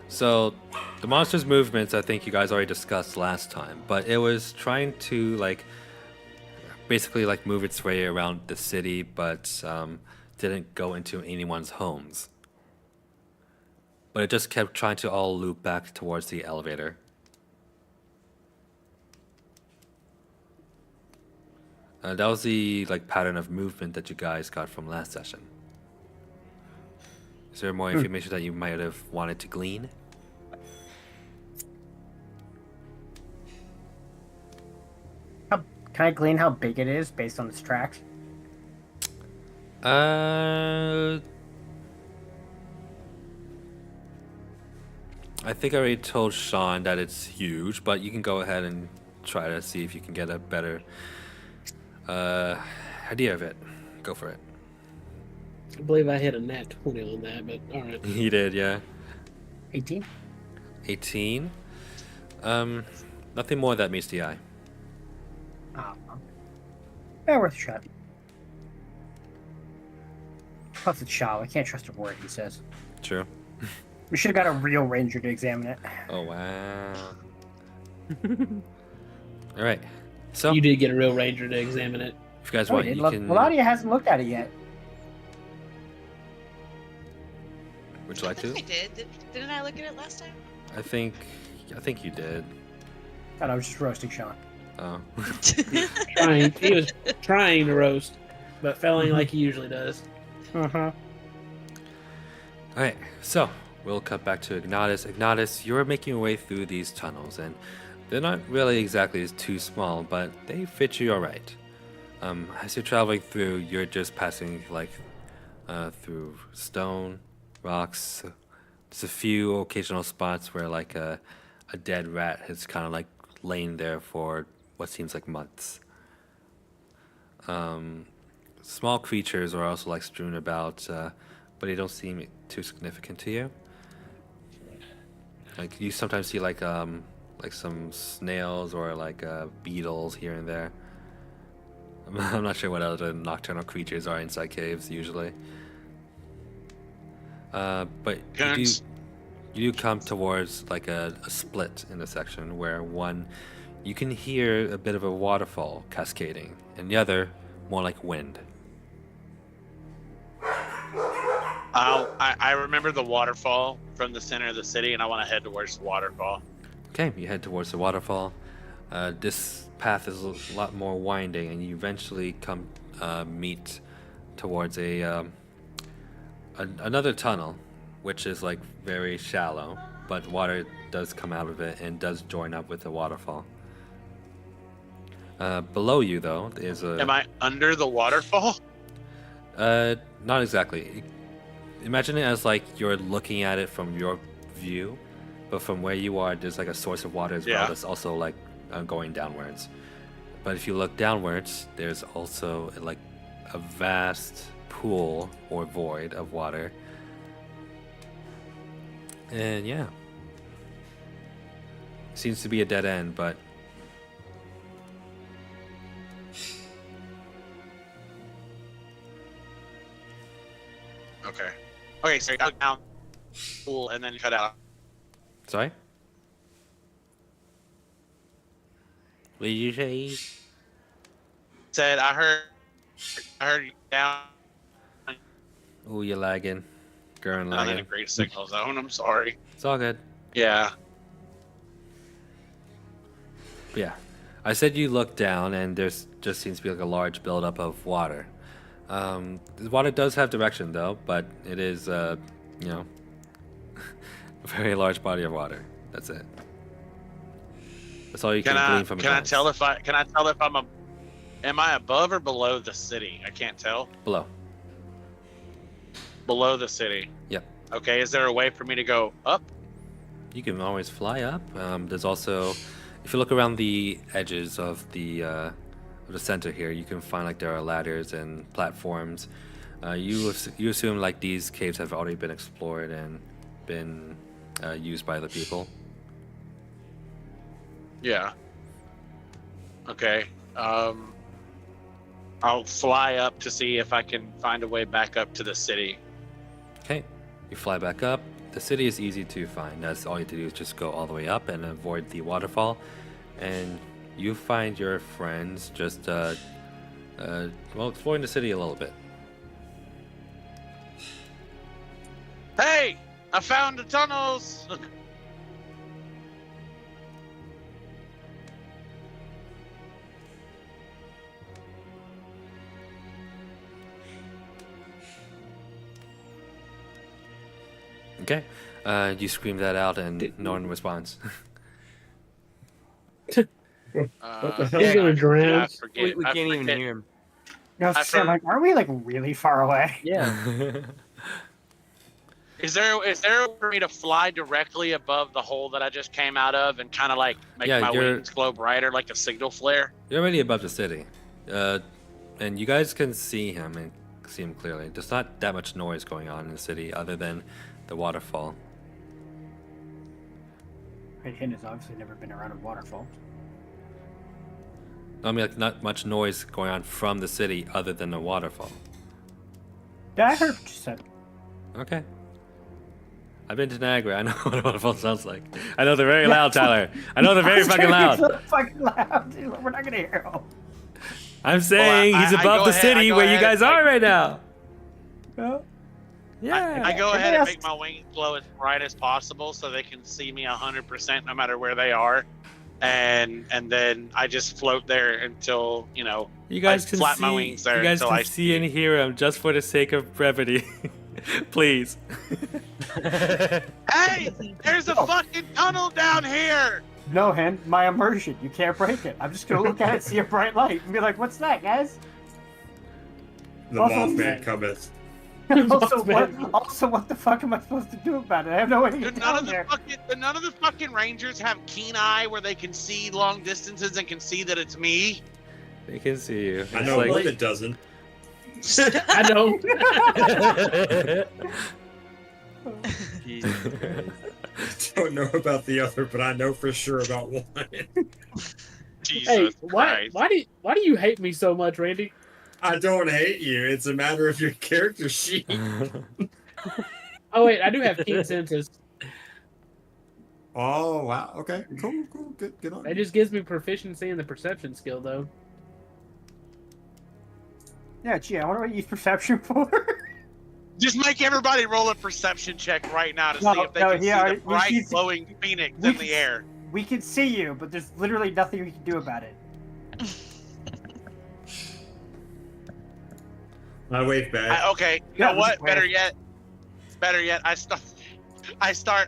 So the monster's movements, I think you guys already discussed last time, but it was trying to like basically like move its way around the city, but didn't go into anyone's homes. But it just kept trying to all loop back towards the elevator. That was the like pattern of movement that you guys got from last session. Is there more information that you might have wanted to glean? Can I glean how big it is based on its tracks? I think I already told Sean that it's huge, but you can go ahead and try to see if you can get a better idea of it. Go for it. I believe I hit a nat 20 on that, but all right. He did, yeah. 18. 18. Nothing more that meets the eye. Yeah, worth a shot. Plus it's Shaw. I can't trust a word he says. True. We should have got a real ranger to examine it. Oh wow. All right. So You did get a real ranger to examine it. if you guys Oh, want, he did. you Look, can. Melania hasn't looked at it yet. Would you like I think to? I did. Didn't I look at it last time? I think you did. God, I was just roasting Sean. Oh. He was trying to roast, but failing like he usually does. Uh-huh. All right, so we'll cut back to Ignatus. Ignatus, you're making your way through these tunnels, and they're not really exactly too small, but they fit you all right. As you're traveling through, you're just passing like through stone, rocks. There's a few occasional spots where like a dead rat has kind of like lain there for what seems like months. Small creatures are also like strewn about, but they don't seem too significant to you. Like you sometimes see like some snails or like beetles here and there. I'm not sure what other nocturnal creatures are inside caves usually. But Cunts. you do come towards like a split in the section where one you can hear a bit of a waterfall cascading, and the other more like wind. I remember the waterfall from the center of the city, and I want to head towards the waterfall. Okay, you head towards the waterfall. This path is a lot more winding, and you eventually come meet towards a another tunnel, which is like very shallow, but water does come out of it and does join up with the waterfall. Below you, though, is a... Am I under the waterfall? Not exactly. Imagine it as like you're looking at it from your view, but from where you are, there's like a source of water as well that's also like going downwards. But if you look downwards, there's also like a vast pool or void of water. And yeah. Seems to be a dead end, but Okay. Okay, so you got down pool and then you cut out. sorry? What did you say? Said I heard you down Oh, you're lagging. Girl, in a lagging. great signal zone. I'm sorry. It's all good. Yeah. But yeah. I said you look down and there's just seems to be like a large buildup of water. The water does have direction though, but it is, a very large body of water. That's it. That's all you can glean from a Can I glance. tell if am I above or below the city? I can't tell. Below. Below the city. Yep. Okay, is there a way for me to go up? You can always fly up. There's also, if you look around the edges of the center here, you can find like there are ladders and platforms. You assume like these caves have already been explored and been used by the people. Yeah. Okay. I'll fly up to see if I can find a way back up to the city. Okay, you fly back up. The city is easy to find. That's all you have to do is just go all the way up and avoid the waterfall, and you find your friends just exploring the city a little bit. Hey, I found the tunnels. Okay, you scream that out and no one responds. What the hell? He's gonna drown. I forget. We I can't even forget. hear him. No, I so I'm like, are we like really far away? Yeah. Is there a way for me to fly directly above the hole that I just came out of and kind of like make Yeah, my you're- wings glow brighter like a signal flare? You're already above the city, and you guys can see him and see him clearly. There's not that much noise going on in the city other than the waterfall. Right, Hin has obviously never been around a waterfall. I mean, like, not much noise going on from the city other than the waterfall. Yeah, I heard what you said. Okay. I've been to Niagara. I know what a waterfall sounds like. I know they're very loud, Tyler. I know they're very fucking loud. Fucking loud, dude. We're not gonna hear him. I'm saying I he's go above the ahead- city I go where you ahead guys and are right now. Yeah. Yeah. I go Everybody ahead and else- make my wings glow as bright as possible so they can see me 100% no matter where they are, and then I just float there until You guys I can flap see. my wings there You guys until can I see and hear him just for the sake of brevity. Please. Hey, there's a fucking tunnel down here. No, Hen, my immersion. You can't break it. I'm just gonna look at it, see a bright light, and be like, "What's that, guys?" The Mothman cometh. Also, what the fuck am I supposed to do about it? I have no way to get Dude, none down of the there. fucking rangers have keen eye where they can see long distances and can see that it's me. They can see you. I It's know like- one that doesn't. I know. Jesus Christ. Don't know about the other, but I know for sure about one. Jesus Hey, why Christ. why do you hate me so much, Randy? I don't hate you. It's a matter of your character sheet. Oh wait, I do have keen senses. Oh wow. Okay. Cool. Good on. That just gives me proficiency in the perception skill, though. Yeah, gee, I wonder what you use perception for. Just make everybody roll a perception check right now to No, see if they no, can yeah, see the we bright see- glowing phoenix we in the can- air. We can see you, but there's literally nothing we can do about it. I wave back. Okay, you Yeah, know what? wait. Better yet, I I start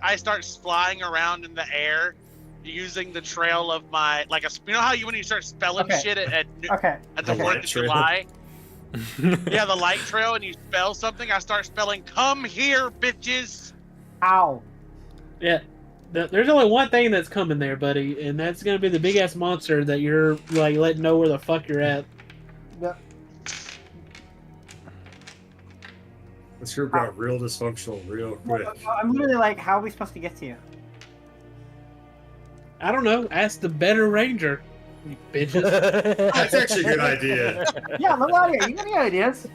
flying around in the air, using the trail of my you know how when you start spelling Okay. shit at Okay. the The 4th light of trail. July. Yeah, the light trail, and you spell something. I start spelling, "Come here, bitches." Ow. Yeah. There's only one thing that's coming there, buddy, and that's gonna be the big ass monster that you're like letting know where the fuck you're at. This group got real dysfunctional real quick. I'm literally like, how are we supposed to get to you? I don't know. Ask the better ranger, you bitches. That's actually a good idea. Yeah, Leladia, you got any ideas?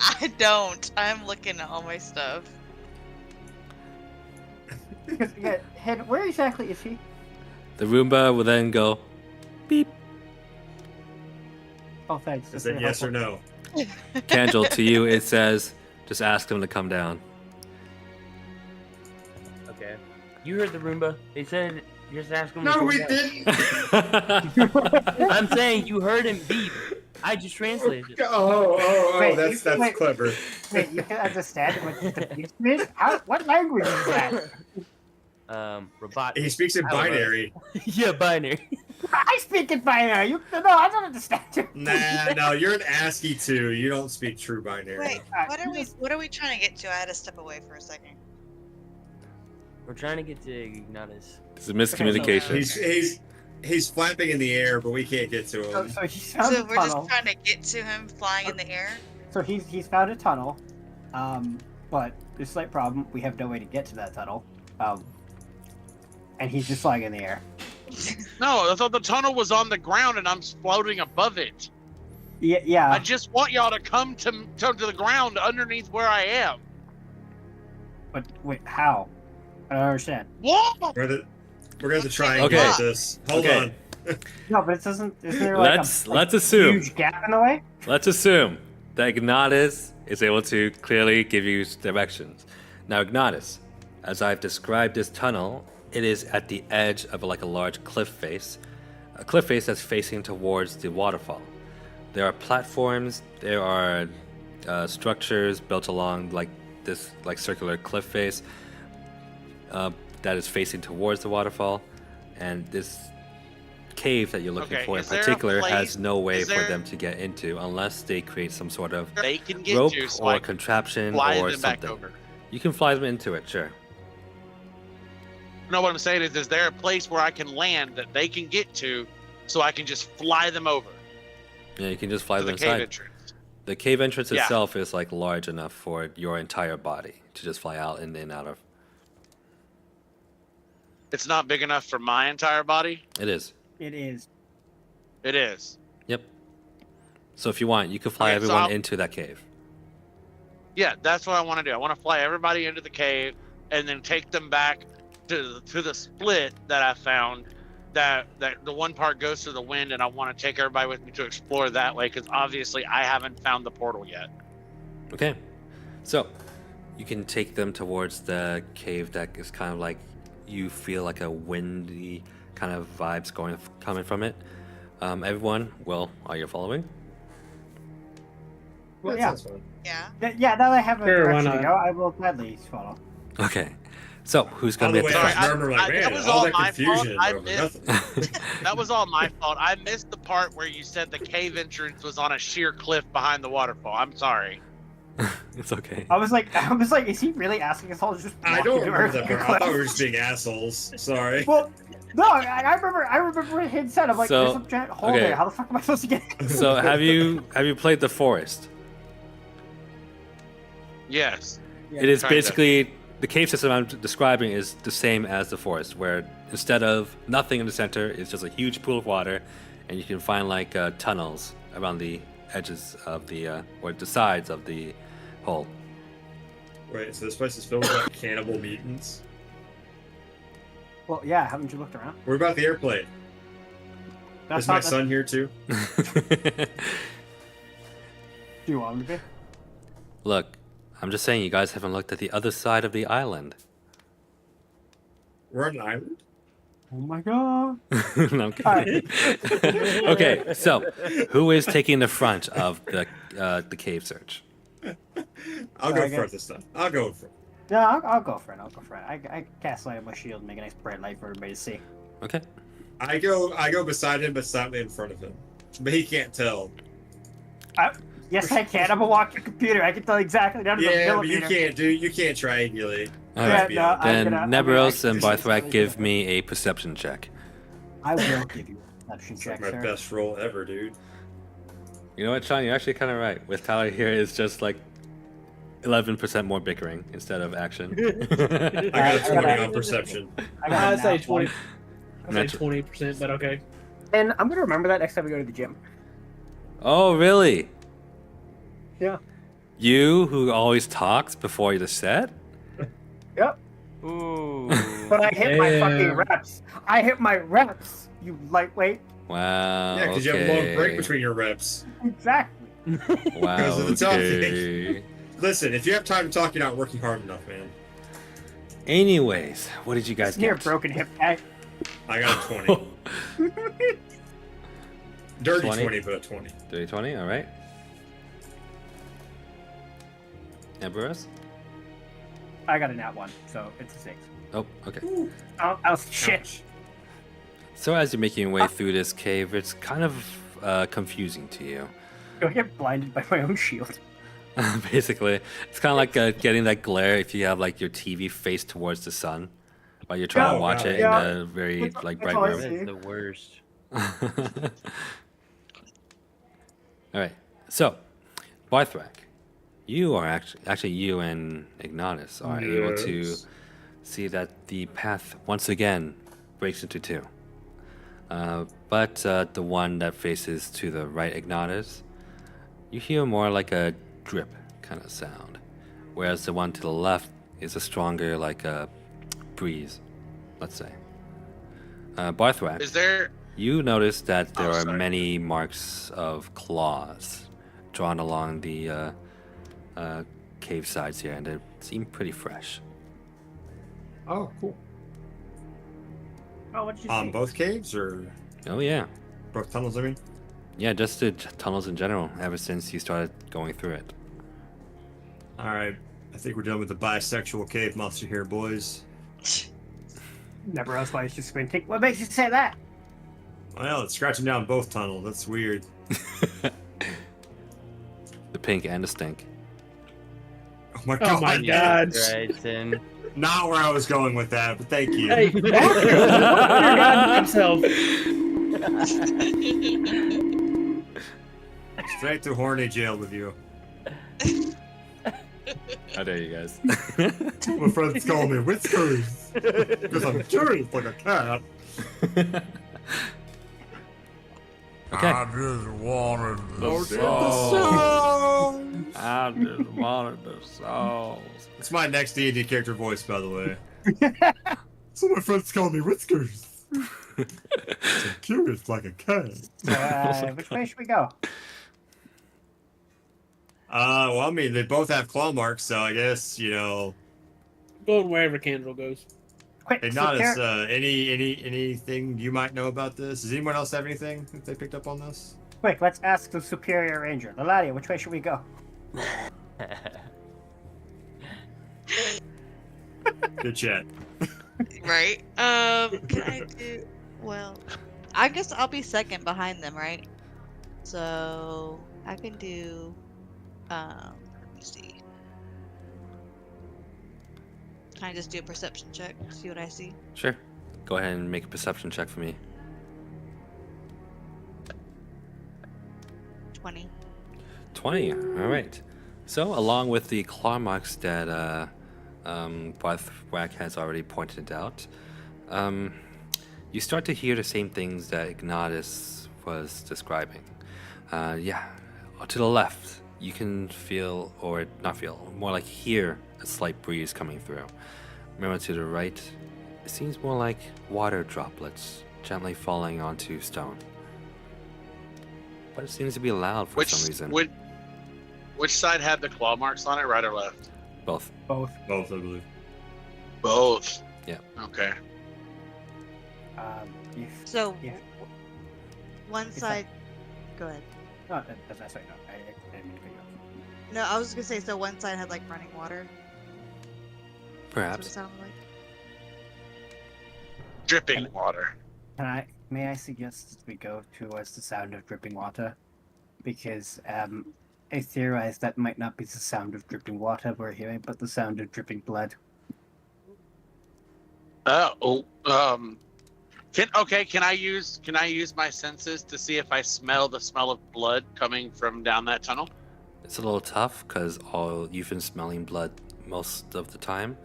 I don't. I'm looking at all my stuff. Because, yeah, Head, where exactly is he? The Roomba will then go beep. Oh, thanks. Is That's it very yes or helpful. no? Candle, to you it says, just ask him to come down. Okay. You heard the Roomba. They said just ask him. to No, come we down. didn't. I'm saying you heard him beep. I just translated it. Wait, that's wait. clever. Wait, you can understand what the beast means? What language is that? Robot. He speaks in I don't know. binary. Yeah, binary. I speak in binary. No, I don't understand you. Nah, no, you're an ASCII too. You don't speak true binary. Wait, Alright, what are we trying to get to? I had to step away for a second. We're trying to get to Ignatus. It's a miscommunication. He's flapping in the air, but we can't get to him. So he's found So a we're tunnel. just trying to get to him flying in the air? So he's found a tunnel, but there's a slight problem. We have no way to get to that tunnel, and he's just flying in the air. No, I thought the tunnel was on the ground, and I'm floating above it. Yeah. I just want y'all to come to the ground underneath where I am. But wait, how? I don't understand. What? We're gonna have to try and Okay. get this. Hold Okay. on. No, but it doesn't. Isn't there like Let's assume. huge gap in the way? Let's assume that Ignatus is able to clearly give you directions. Now, Ignatus, as I've described this tunnel, it is at the edge of a large cliff face, a cliff face that's facing towards the waterfall. There are platforms, there are structures built along this circular cliff face that is facing towards the waterfall, and this cave that you're looking Okay, for in is there a particular place- has no way is for there- them to get into unless they create some sort of They can get rope to, so or I can contraption fly or them back something. over. You can fly them into it, sure. No, what I'm saying is there a place where I can land that they can get to, so I can just fly them over Yeah, you can just fly to them the cave inside. entrance? The cave entrance Yeah. itself is large enough for your entire body to just fly out and in out of. It's not big enough for my entire body. It is. It is. It is. Yep. So if you want, you could fly Okay, so everyone I'll- into that cave. Yeah, that's what I want to do. I want to fly everybody into the cave and then take them back to the split that I found. That the one part goes to the wind, and I want to take everybody with me to explore that way because obviously I haven't found the portal yet. Okay. So you can take them towards the cave that is kind of you feel like a windy kind of vibes coming from it. Everyone, are you following? Well, That yeah. sounds fun. Yeah. Yeah, now that I have a Sure, why direction to not? go, I will gladly follow. Okay. So who's By gonna the be way, at the I front? remember like, that man, was all all that my fault. confusion I over missed- nothing. That was all my fault. I missed the part where you said the cave entrance was on a sheer cliff behind the waterfall. I'm sorry. It's okay. I was like, is he really asking us all to just? I walk don't into remember that Earth part. I thought we were just being assholes. Sorry. Well, no, I remember what he said. I'm like, So, there's a giant hole okay. there. How the fuck am I supposed to get in? So have you played the forest? Yes. It is Kinda. basically the cave system I'm describing is the same as the forest, where instead of nothing in the center, it's just a huge pool of water, and you can find tunnels around the edges of the or the sides of the hole. Wait, so this place is filled with cannibal mutants? Well, yeah. Haven't you looked around? What about the airplane? That's Is my not. son here too? Do you want him to be? Look, I'm just saying you guys haven't looked at the other side of the island. We're on an island? Oh my god. No, I'm kidding. Okay, so who is taking the front of the cave search? I'll go Okay. front this time. I'll go in front. Yeah, I'll go for it. I cast light on my shield and make a nice bright light for everybody to see. Okay. I go beside him, but slightly in front of him, but he can't tell. Yes, I can. I'm a walking computer. I can tell exactly down to the Yeah, but millimeter. you can't triangulate. All Yeah, right. no, I'm Then gonna- Neberos I- and Barthrak give me a perception check. I will give you a perception It's check, like my sir. best roll ever, dude. You know what, Sean? You're actually kind of right. With Tyler here, it's just like 11% more bickering instead of action. I got a 20 on perception. I I'd say nat one. 20. I'd say 20%, but okay. And I'm gonna remember that next time we go to the gym. Oh, really? Yeah. You who always talks before the set? Yep. Ooh. But I hit my fucking Damn. reps. I hit my reps. You lightweight. Wow. Yeah, because you have a long break between your reps. Exactly. Wow. because of the talking. Okay. Listen, if you have time to talk, you're not working hard enough, man. Anyways, what did you guys Near get? broken hip guy. I got a 20. Dirty 20? 20, but a 20. 30-20, all right. Neberos? I got a nat 1, so it's a 6. Oh, okay. I was shit. Ouch. So as you're making your way through this cave, it's kind of confusing to you. I get blinded by my own shield. Basically, it's kind of like getting that glare if you have like your TV faced towards the sun while you're trying Yeah, to watch it yeah. in a very That's- like that's bright all I room. see. That is the worst. All right, so Barthrak, you are actually you and Ignatus are able to Yes. see that the path once again breaks into two. But the one that faces to the right, Ignatus, you hear more like a drip kind of sound, whereas the one to the left is a stronger like a breeze, let's say. Barthrak, Is there? you notice that there Oh, are sorry. many marks of claws drawn along the cave sides here, and they seem pretty fresh. Oh, cool. Oh, what did you On see? both caves or Oh yeah, both tunnels, I mean? yeah, just the tunnels in general. Ever since you started going through it. All right. I think we're done with the bisexual cave monster here, boys. Never else why it's just squinting. What makes you say that? Well, it's scratching down both tunnels. That's weird. The pink and the stink. Oh my Oh god. my god. Grayson. Not where I was going with that, but thank you. Hey, walk your goddamn self. Straight to horny jail with you. How dare you guys? My friends call me Whiskers. Because I'm curious like a cat. Okay. I just wanted the song. I just wanted the sauce. It's my next D&D character voice, by the way. So my friends call me Whiskers. I'm curious like a cat. Which way should we go? Well, I mean, they both have claw marks, so I guess, Going wherever Kendall goes. Quick, Ignatus, Superior- anything you might know about this? Does anyone else have anything if they picked up on this? quick, let's ask the Superior Ranger. Laladia, which way should we go? Good chat. Right. Can I do? Well, I guess I'll be second behind them, right? So I can do. Let me see. Can I just do a perception check? See what I see. Sure. Go ahead and make a perception check for me. 20. 20. All right. So, along with the claw marks that Barthrak has already pointed out, you start to hear the same things that Ignatus was describing. Yeah, to the left, you can feel, or not feel, more like hear a slight breeze coming through. Remember, to the right, it seems more like water droplets gently falling onto stone. But it seems to be loud for some reason. Which side had the claw marks on it, right or left? Both. Both. Both, I believe. Both. Yeah. Okay. So Yeah. one It's side. Go ahead. No, that's right. No, I didn't mean to cut you off. No, I was gonna say so one side had like running water. That's what it Perhaps. sounded like. Dripping water. May I suggest that we go towards the sound of dripping water? Because I theorize that might not be the sound of dripping water we're hearing, but the sound of dripping blood. Can I use my senses to see if I smell the smell of blood coming from down that tunnel? It's a little tough because you've been smelling blood most of the time.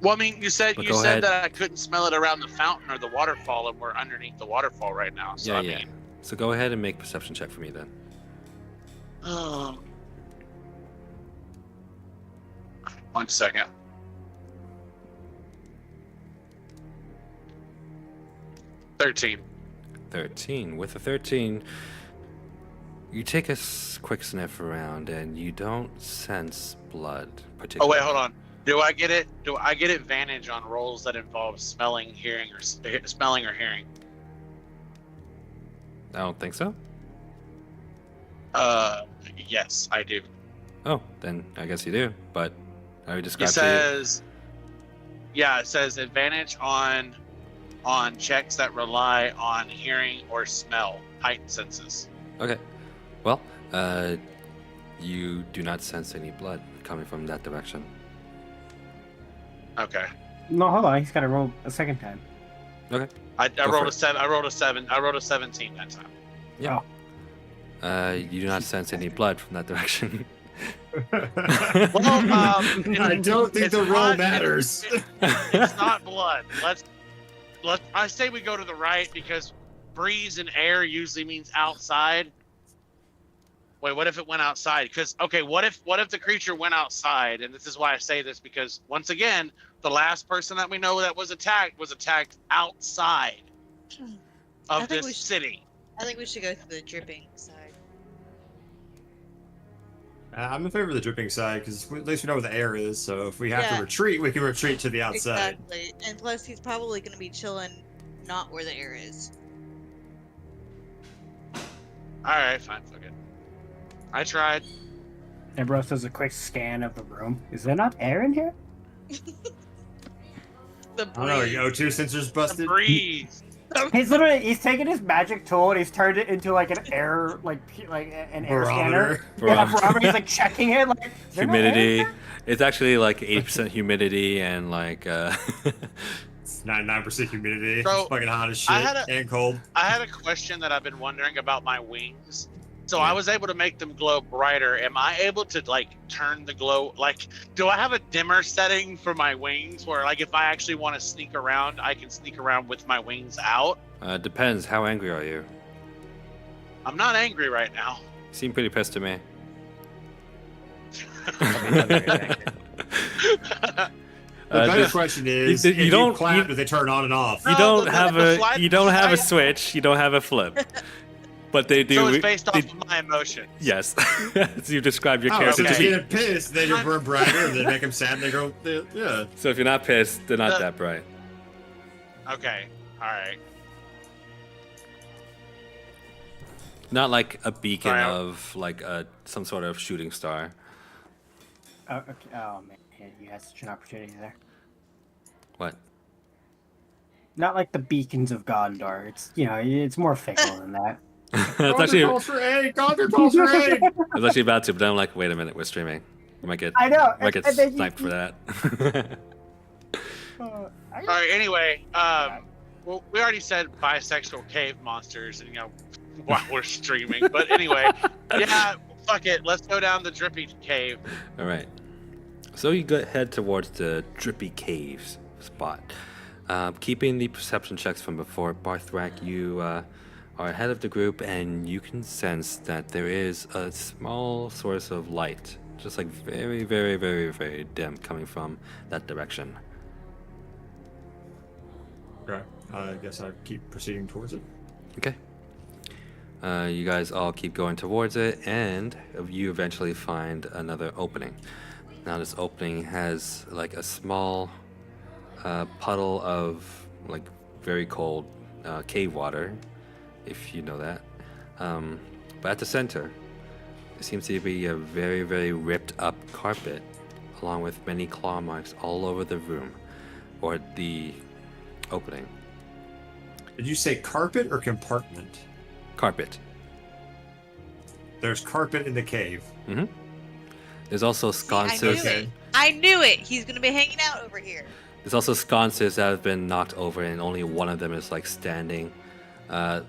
Well, I mean, you said But go ahead. that I couldn't smell it around the fountain or the waterfall, and we're underneath the waterfall right now. So Yeah, I yeah. mean, So go ahead and make a perception check for me then. oh. 1 second. $13. 13. With a 13, you take a quick sniff around and you don't sense blood Oh particularly. wait, hold on. Do I get advantage on rolls that involve smelling, hearing, or smelling or hearing? I don't think so. Yes, I do. Oh, then I guess you do. But I would It describe to you. it says advantage on checks that rely on hearing or smell, heightened senses. Okay. Well, you do not sense any blood coming from that direction. Okay. No, hold on. He's got to roll a second time. Okay. I Go rolled for a 7. I rolled a 7. I rolled a 17 that time. Yeah. You do not sense any blood from that direction. Well, I don't think the roll matters. It's not blood. I say we go to the right because breeze and air usually means outside. Wait, what if it went outside? Because what if the creature went outside? And this is why I say this, because once again, the last person that we know that was attacked outside I of think this we should- city. I think we should go through the dripping side. I'm in favor of the dripping side because at least we know where the air is. So if we have Yeah. to retreat, we can retreat to the outside. Exactly. And plus, he's probably going to be chilling not where the air is. All right, fine, fuck it. I tried. Ambrose does a quick scan of the room. Is there not air in here? The I don't know. breeze. Your O2 sensor's The busted. breeze. He's taken his magic tool and he's turned it into like an air an air scanner. Barometer. Yeah, barometer. He's like checking it. Like, is there no air in Humidity. here? It's actually like 80% humidity and like It's 99% humidity. So, It's fucking hot as shit I had and cold. I had a question that I've been wondering about my wings. So I was able to make them glow brighter. Am I able to turn the glow? Do I have a dimmer setting for my wings where if I actually want to sneak around, I can sneak around with my wings out? depends. How angry are you? I'm not angry right now. You seem pretty pissed to me. The better Just- question is, you if you don't- clap, you- do they turn on and off? you No, don't the have flight- you don't have a flight- switch. You don't have a flip. But they do. So it's based off they- of my emotions. Yes. As you describe your Oh, character so to just be. get pissed, they just burn brighter, and they make them sad, and they go, yeah. So if you're not pissed, they're not The- that bright. Okay. All right. Not like a beacon Sorry, of some sort of shooting star. Oh, okay. Oh man, you had such an opportunity there. What? Not like the beacons of Gondor. It's it's more fickle than that. It's actually calls for aid! Godric calls for aid! I was actually about to, but then I'm like, wait a minute, we're streaming. You might get I know. might get and then you- sniped for that. All right. Anyway, well, we already said bisexual cave monsters, and while we're streaming. But anyway, yeah, fuck it. Let's go down the drippy cave. All right. So you head towards the drippy caves spot. Keeping the perception checks from before, Barthrak, you are ahead of the group, and you can sense that there is a small source of light, just like very, very, very, very dim, coming from that direction. Okay, I guess I keep proceeding towards it. Okay. You guys all keep going towards it, and you eventually find another opening. Now this opening has a small puddle of very cold cave water, if you know that. But at the center, there seems to be a very, very ripped up carpet along with many claw marks all over the room, or the opening. Did you say carpet or compartment? Carpet. There's carpet in the cave. Mm-hmm. There's also See, I sconces. knew it. I knew it. He's gonna be hanging out over here. There's also sconces that have been knocked over, and only one of them is like standing,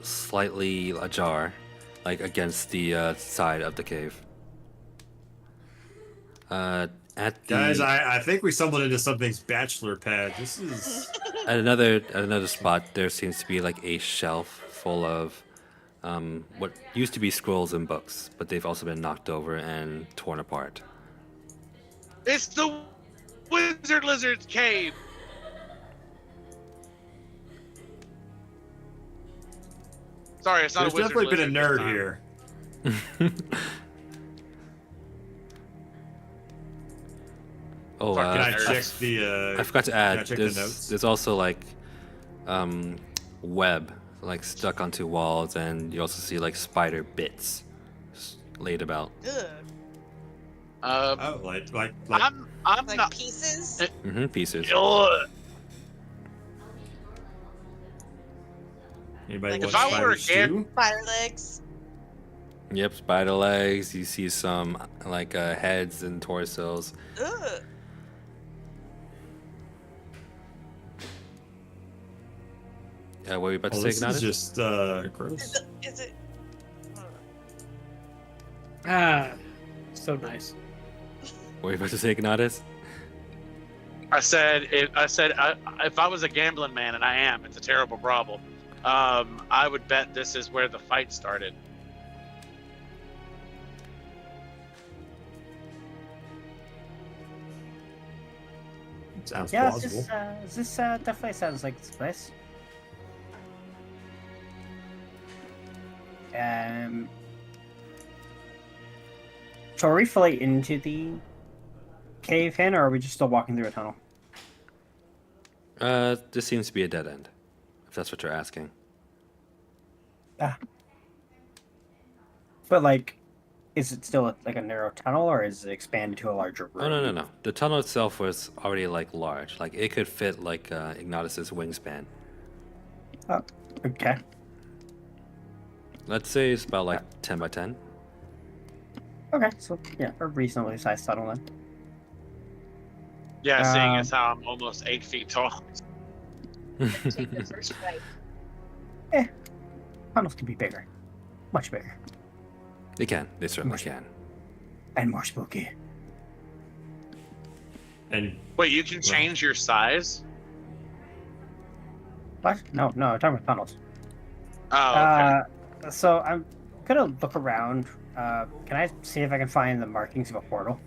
slightly ajar, like against the side of the cave. At the Guys, I think we stumbled into something's bachelor pad. This is at another spot, there seems to be like a shelf full of what used to be scrolls and books, but they've also been knocked over and torn apart. It's the Wizard Lizard's cave. Sorry, it's not there's a Wizard definitely been a Lizard nerd this time. here. Oh, Can I nerds. check the? I forgot to can I add. check the notes? There's also like web like stuck onto walls, and you also see like spider bits laid about. Ugh. Oh, like I'm Like not. pieces. Pieces. Ugh. anybody like want if I were a spiders kid- too? Spider legs. Yep, spider legs. You see some like heads and torsos. Ugh. What were you about to Oh, say, this Ignatius? is just gross. Is it? Ah, so nice. What were you about to say, Ignatius? I said if I was a gambling man, and I am, it's a terrible problem. I would bet this is where the fight started. Sounds Yeah, plausible. this definitely sounds like this place. So are we fully into the cave hen, or are we just still walking through a tunnel? This seems to be a dead end, if that's what you're asking. But like, is it still like a narrow tunnel, or is it expanded to a larger room? Oh no. The tunnel itself was already like large. Like it could fit like Ignatius's wingspan. Oh, okay. Let's say it's about like 10 by 10. Okay, so yeah, a reasonably sized tunnel then. Yeah, seeing Um, as how I'm almost 8 feet tall. Take the first right. Tunnels can be bigger, much bigger, They can. They certainly Much- can. and more spooky. And Wait, you can change your size? What? No, I'm talking about tunnels. Oh, okay. So I'm gonna look around. Can I see if I can find the markings of a portal?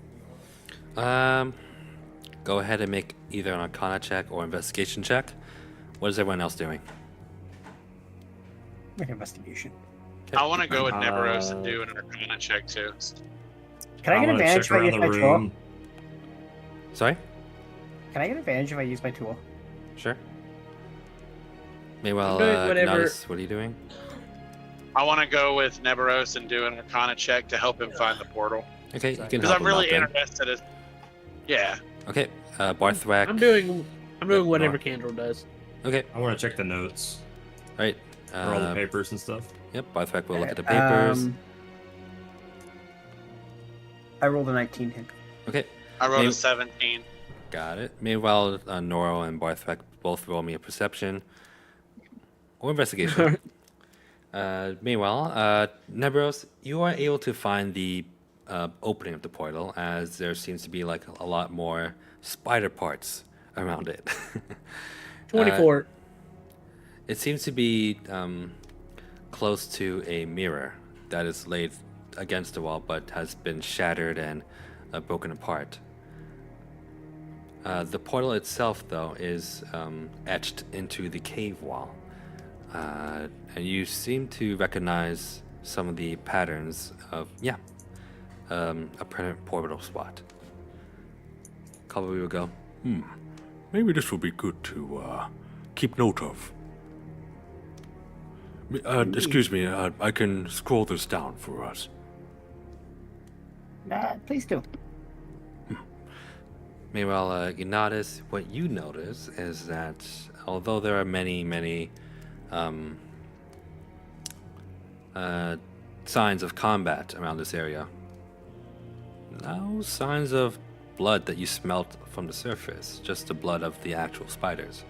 Go ahead and make either an Arcana check or investigation check. What is everyone else doing? Make an investigation. I want to go with Neberos and do an Arcana check too. Can I get wanna advantage check if I use around my the tool? room. Sorry? Can I get advantage if I use my tool? Sure. Meanwhile, doing whatever- Ignatius, what are you doing? I want to go with Neberos and do an Arcana check to help him find the portal. Okay, you can Because help I'm him really out then. interested in. Yeah. Okay, Barthrak. I'm doing whatever Mark. Candle does. Okay, I want to check the notes alright. or all the papers and stuff. Yep, Barthrak will look at the papers. I rolled a 19 hit. Okay, I rolled Hey. a 17. got it. Meanwhile, Noro and Barthrak both roll me a perception or investigation. Meanwhile, Nebros, you are able to find the opening of the portal, as there seems to be like a lot more spider parts around it. 24. It seems to be close to a mirror that is laid against the wall, but has been shattered and broken apart. The portal itself, though, is etched into the cave wall. And you seem to recognize some of the patterns of, a permanent portal spot. Probably will go, Maybe this will be good to keep note of. Excuse me, I can scroll this down for us. Please do. Meanwhile, what you notice is that although there are many um, signs of combat around this area, no signs of blood that you smelt from the surface, just the blood of the actual spiders.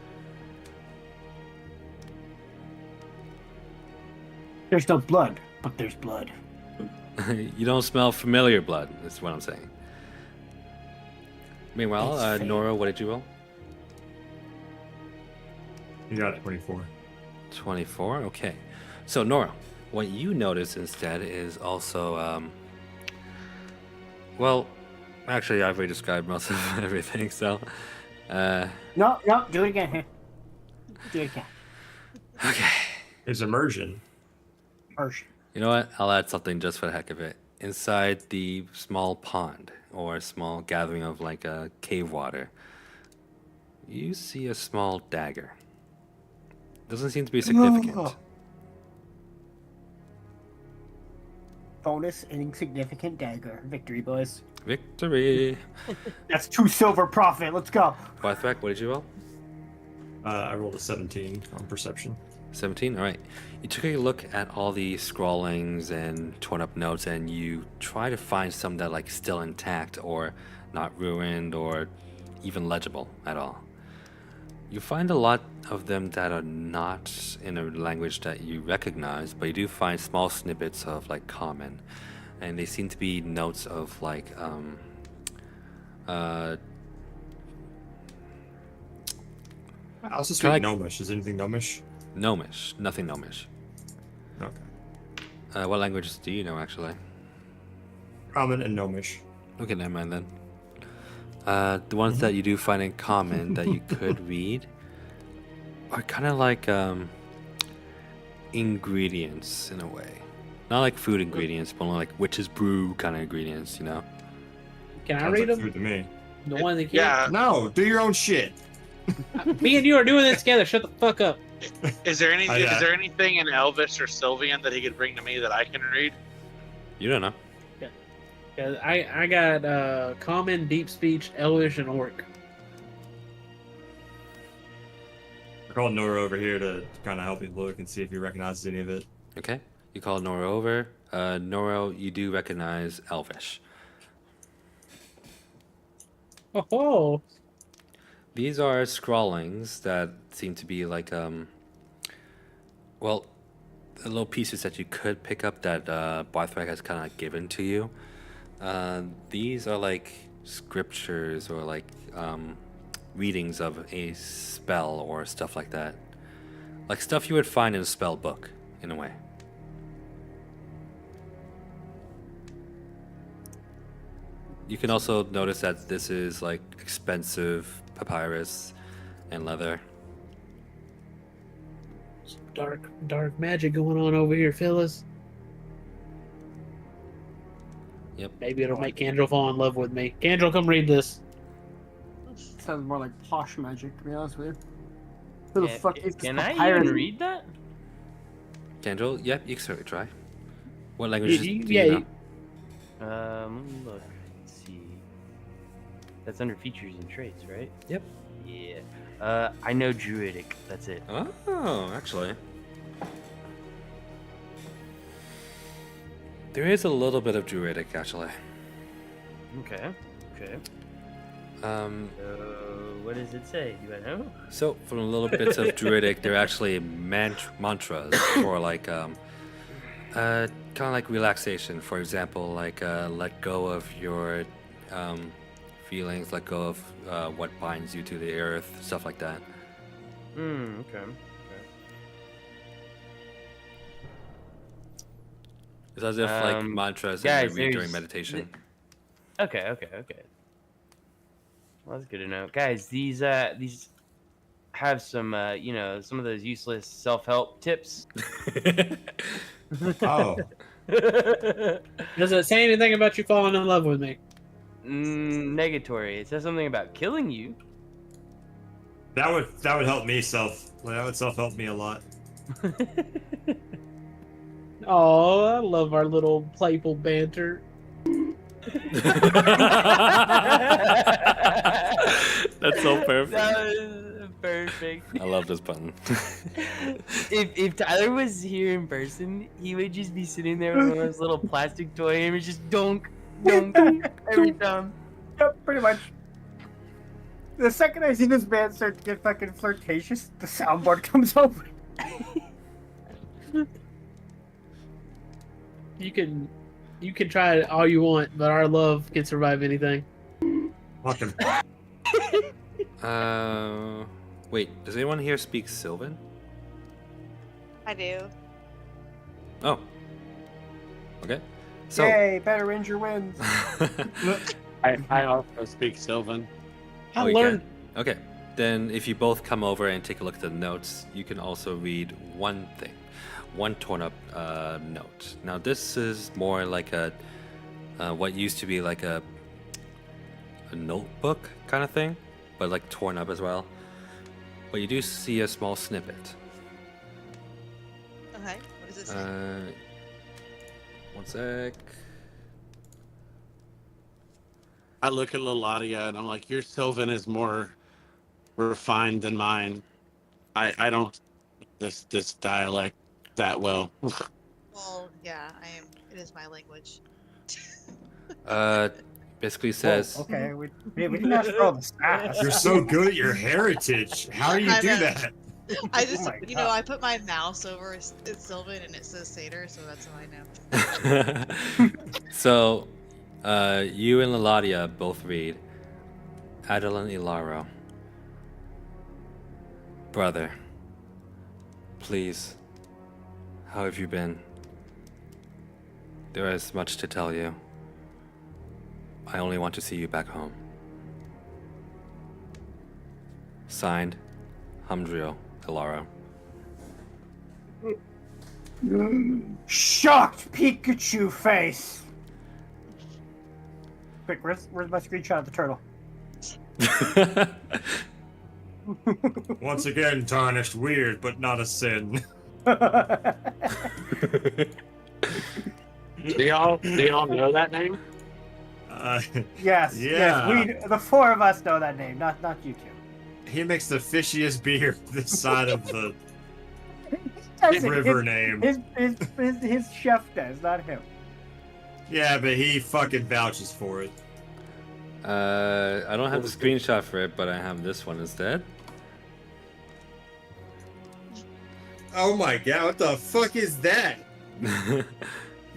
There's no blood, but there's blood. You don't smell familiar blood, is what I'm saying. Meanwhile, It's fake. Nora, what did you roll? You got 24. 24? Okay. So, Nora, what you notice instead is also, well, actually, I've already described most of everything, so, No, do it again here. Do it again. okay. It's immersion. Harsh. You know what? I'll add something just for the heck of it. Inside the small pond, or a small gathering of like cave water, you see a small dagger. Doesn't seem to be significant. Bonus, an insignificant dagger. Victory, boys. Victory! That's 2 silver profit. Let's go. Barthrak, what did you roll? I rolled a 17 on perception. 17? Alright. You took a look at all the scrawlings and torn up notes, and you try to find some that like still intact or not ruined or even legible at all. You find a lot of them that are not in a language that you recognize, but you do find small snippets of like common, and they seem to be notes of like I also speak Kinda like- Gnomish. Is anything Gnomish? Gnomish, nothing Gnomish. Okay. What languages do you know actually? Common and Gnomish. Okay, never mind then. The ones that you do find in common that you could read are kind of like ingredients in a way. Not like food ingredients, but more like witch's brew kind of ingredients, you know? Can I Sounds read like them? food to me. The one that Yeah. No, do your own shit. Me and you are doing this together. Shut the fuck up. Is there any? Oh, Is yeah. there anything in Elvish or Sylvian that he could bring to me that I can read? You don't know. 'Cause I got common, deep speech, Elvish, and Orc. I called Nora over here to kind of help you look and see if he recognizes any of it. Okay? You call Nora over. Nora, you do recognize Elvish. Oh, These are scrawlings that seem to be like, well, little pieces that you could pick up that Barthrak has kind of given to you. These are like scriptures or like readings of a spell or stuff like that. Like stuff you would find in a spell book, in a way. You can also notice that this is like expensive papyrus and leather. dark magic going on over here, fellas. Yep. Maybe it'll make Candrel fall in love with me. Candrel, come read this. Sounds more like posh magic, to be honest with you. Who the fuck is Can this I papyrus? even read that? Kendall, yep, you can certainly try. What languages do yeah, you know? Let me look. Let's see. That's under features and traits, right? Yep. Yeah. I know Druidic. That's it. Oh, actually. There is a little bit of Druidic, actually. Okay. Okay. Um, What does it say? Do I know? so from a little bits of Druidic, they're actually mantras for like, kind of like relaxation. For example, like let go of your feelings, let go of what binds you to the earth, stuff like that. Okay. It's as if like mantras that you guys, read during there's- meditation. Okay. Well, that's good to know, guys. These have some some of those useless self-help tips. Oh, Does it say anything about you falling in love with me? Negatory. It says something about killing you. that would help me that would self-help me a lot. Oh, I love our little playful banter. I love this button. If Tyler was here in person, he would just be sitting there with one of those little plastic toy and it was just donk, donk every time. Yep, pretty much. The second I see this man start to get fucking flirtatious, the soundboard comes over. You can try it all you want, but our love can survive anything. Fucking Wait, does anyone here speak Sylvan? I do. Oh. Okay. So, Yay, Better Ranger wins. I also speak Sylvan. I you learned. can? Okay. Then if you both come over and take a look at the notes, you can also read one thing. One torn up note. Now this is more like a what used to be like a notebook kind of thing, but like torn up as well. But you do see a small snippet. Okay. What does it say? One sec. I look at Laladia and I'm like, your Sylvan is more refined than mine. I don't this dialect that well. Well, yeah, I am. It is my language. Basically says Whoa, okay, we didn't ask for all the stats. You're so good at your heritage. How do you I do know. that? I just, my you know, God. I put my mouse over it's Sylvan and it says Satyr, so that's how I know. So, you and Laladia both read Adeline Ilaro. Brother, please, how have you been? There is much to tell you. I only want to see you back home. Signed, Humdrio Ilaro. Shocked Pikachu face. Quick, where's my screenshot of the turtle? Once again, tarnished, weird, but not a sin. Do y'all know that name? Yes, Yeah. yes, the four of us know that name, not you two. He makes the fishiest beer this side of the That's it, river name. His chef does, not him. Yeah, but he fucking vouches for it. I don't have the screenshot for it, but I have this one instead. Oh my god, what the fuck is that?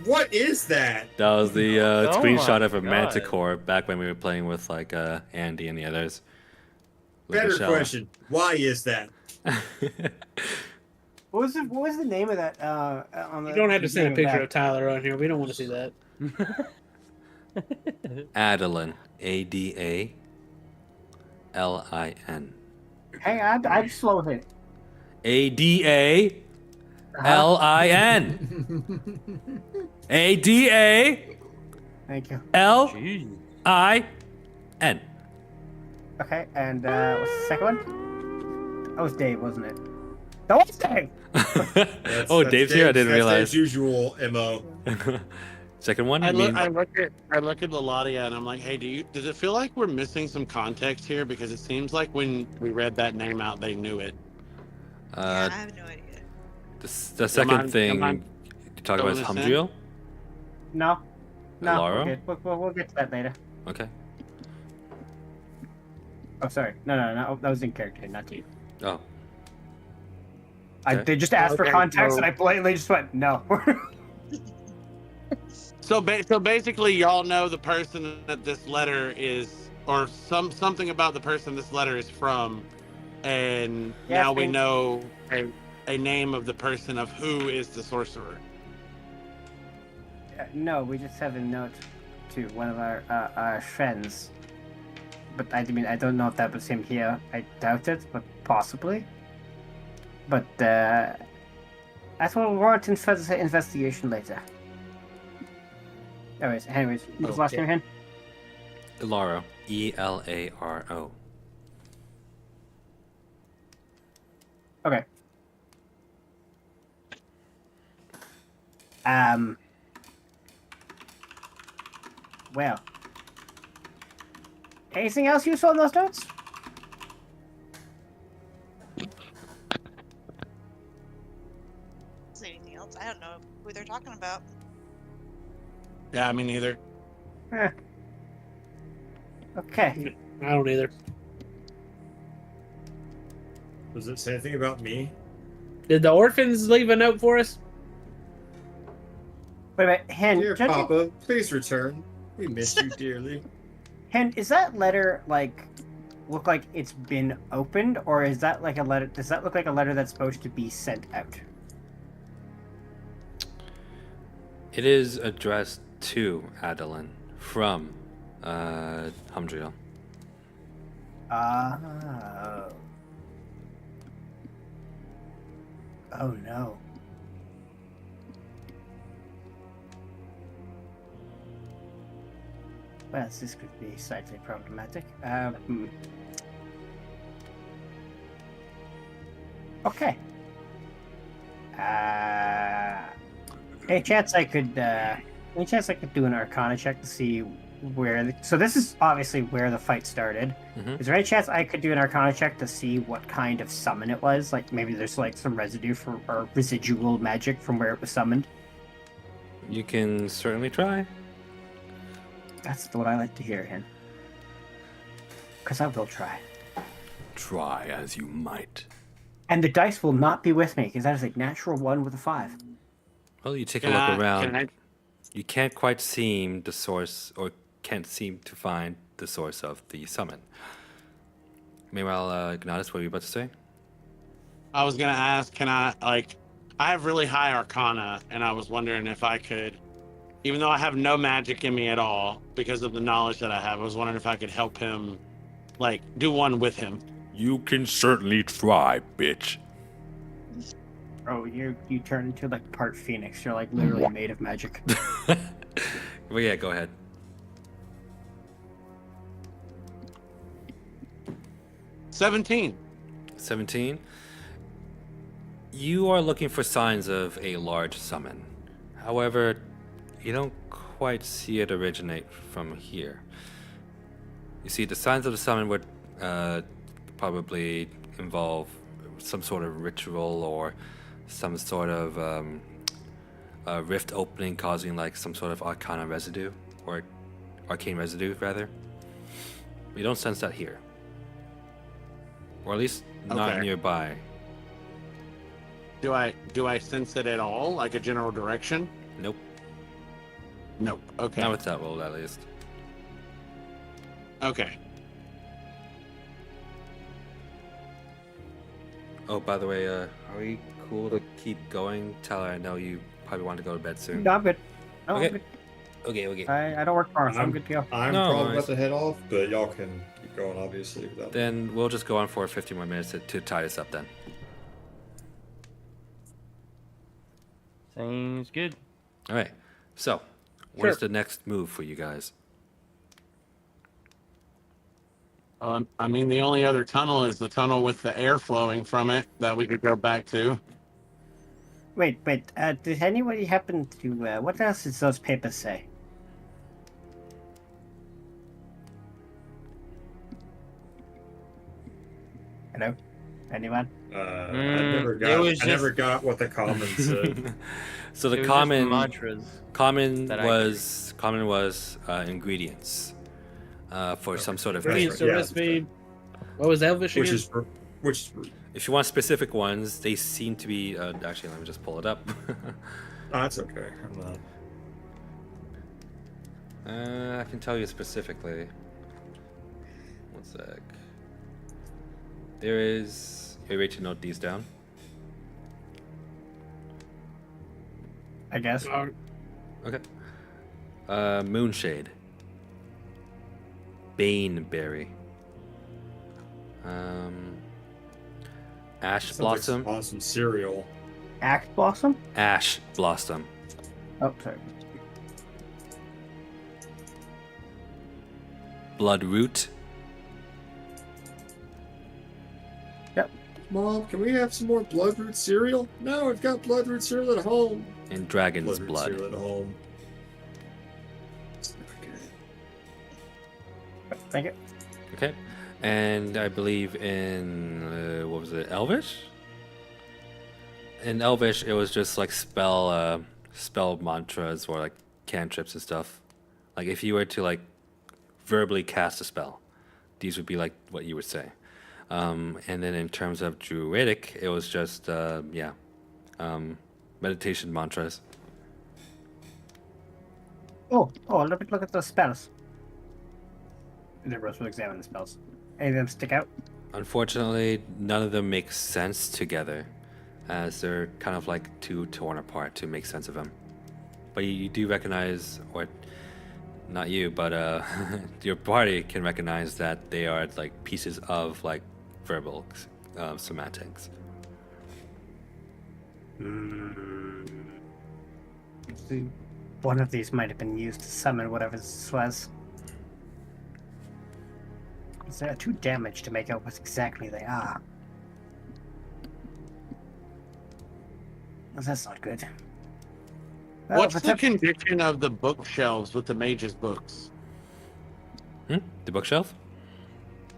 What is that? That was the Oh screenshot my of a God. Manticore back when we were playing with like Andy and the others. Like Better Michelle. question. Why is that? What was the name of that? On the, You don't have to send a name picture that? of Tyler on here. We don't want to see that. Adeline. Adalin. Hang on, I'm slow with it. Adalin. Thank you. Adalin. Okay, and what's the second one? That was Dave, wasn't it? That was Dave. Oh, Dave's here? I didn't that's realize. Dave's usual MO. Second one? I You look, mean- I look at Laladia and I'm like, hey, does it feel like we're missing some context here? Because it seems like when we read that name out, they knew it. Yeah, I have no idea. The second I- thing am I you talk about is filling this Humdrio? No, Laura? we're good. We'll get to that later. Okay. Oh, sorry. No. That was in character, not to you. Oh. They just asked for Okay, context, so- and I blatantly just went no. So basically, y'all know the person that this letter is, or something about the person this letter is from, and Yeah, now we thanks. know a name of the person of who is the sorcerer. No, we just have a note to one of our friends. But I mean, I don't know if that was him here. I doubt it, but possibly. But that's what will warrant in further investigation later. Anyways, what's the last name again? Elaro. Elaro. Okay. Well. Anything else you saw in those notes? who they're talking about. Yeah, me neither. Okay. I don't either. Does it say anything about me? Did the orphans leave a note for us? Wait a minute, Hen. Dear judging- Papa, please return. We miss you dearly. Hen, is that letter like look like it's been opened, or is that like a letter? Does that look like a letter that's supposed to be sent out? It is addressed to Adeline from Humdriel. Oh no. Well, this could be slightly problematic. Okay. Any chance I could do an Arcana check to see where? So this is obviously where the fight started. Mhm. Is there any chance I could do an Arcana check to see what kind of summon it was? Like maybe there's like some residue or residual magic from where it was summoned. You can certainly try. That's what I like to hear, Hen. Because I will try. Try as you might. And the dice will not be with me, because that is a natural 1 with a 5. Well, you take a Can look I- around. can I- You can't quite seem the source, or can't seem to find the source of the summon. Meanwhile, Ignatus, what were you about to say? I was gonna ask, can I I have really high Arcana, and I was wondering if I could, even though I have no magic in me at all, because of the knowledge that I have, I was wondering if I could help him, do one with him. You can certainly try, bitch. Oh, you turn into like part phoenix. You're like literally made of magic. Well, yeah, go ahead. 17. 17. You are looking for signs of a large summon. However, you don't quite see it originate from here. You see, the signs of the summon would probably involve some sort of ritual or some sort of rift opening causing like some sort of arcana residue, or arcane residue rather. We don't sense that here. Or at least not Okay. nearby. Do I sense it at all, like a general direction? Nope. Nope. Okay. Not with that roll, at least. Okay. Oh, by the way, are we cool to keep going? Tyler, I know you probably want to go to bed soon. No, I'm good. No, Okay. I'm good. Okay. I don't work tomorrow, so I'm good to go. I'm No probably worries. about to head off, but y'all can keep going, obviously. Without Then we'll just go on for 15 more minutes to tie this up then. Seems good. All right. So, what is Sure. the next move for you guys? I mean, the only other tunnel is the tunnel with the air flowing from it that we could go back to. Wait. Did anybody happen to? What else does those papers say? Hello, anyone? I it never was got what the common said. So It the was just common mantras. common that I was ingredients for some sort of Right. thing. Needs a Yeah. recipe. What was Elvish which again? is If you want specific ones, they seem to be. Actually, let me just pull it up. that's okay. I'm not. I can tell you specifically. One sec. There is. Are you ready to note these down? I guess. Okay. Moonshade. Baneberry. Ash Sounds Blossom. like awesome cereal. Axe blossom? Ash Blossom. Oh, sorry. Bloodroot. Mom, can we have some more bloodroot cereal? No, I've got bloodroot cereal at home. And Dragon's Bloodroot Blood. cereal at home. Thank you. Okay. And I believe in what was it, Elvish? In Elvish, it was just like spell spell mantras or like cantrips and stuff. Like if you were to like verbally cast a spell, these would be like what you would say. And then in terms of druidic, it was just meditation mantras. Oh, look at those spells. Nebros will examine the spells. Any of them stick out? Unfortunately, none of them make sense together, as they're kind of like too torn apart to make sense of them. But you do recognize, or not you, but your party can recognize that they are like pieces of like verbal semantics. One of these might have been used to summon whatever this was. They're too damaged to make out what exactly they are. Well, that's not good. Well, What's the condition of the bookshelves with the mage's books? The bookshelf?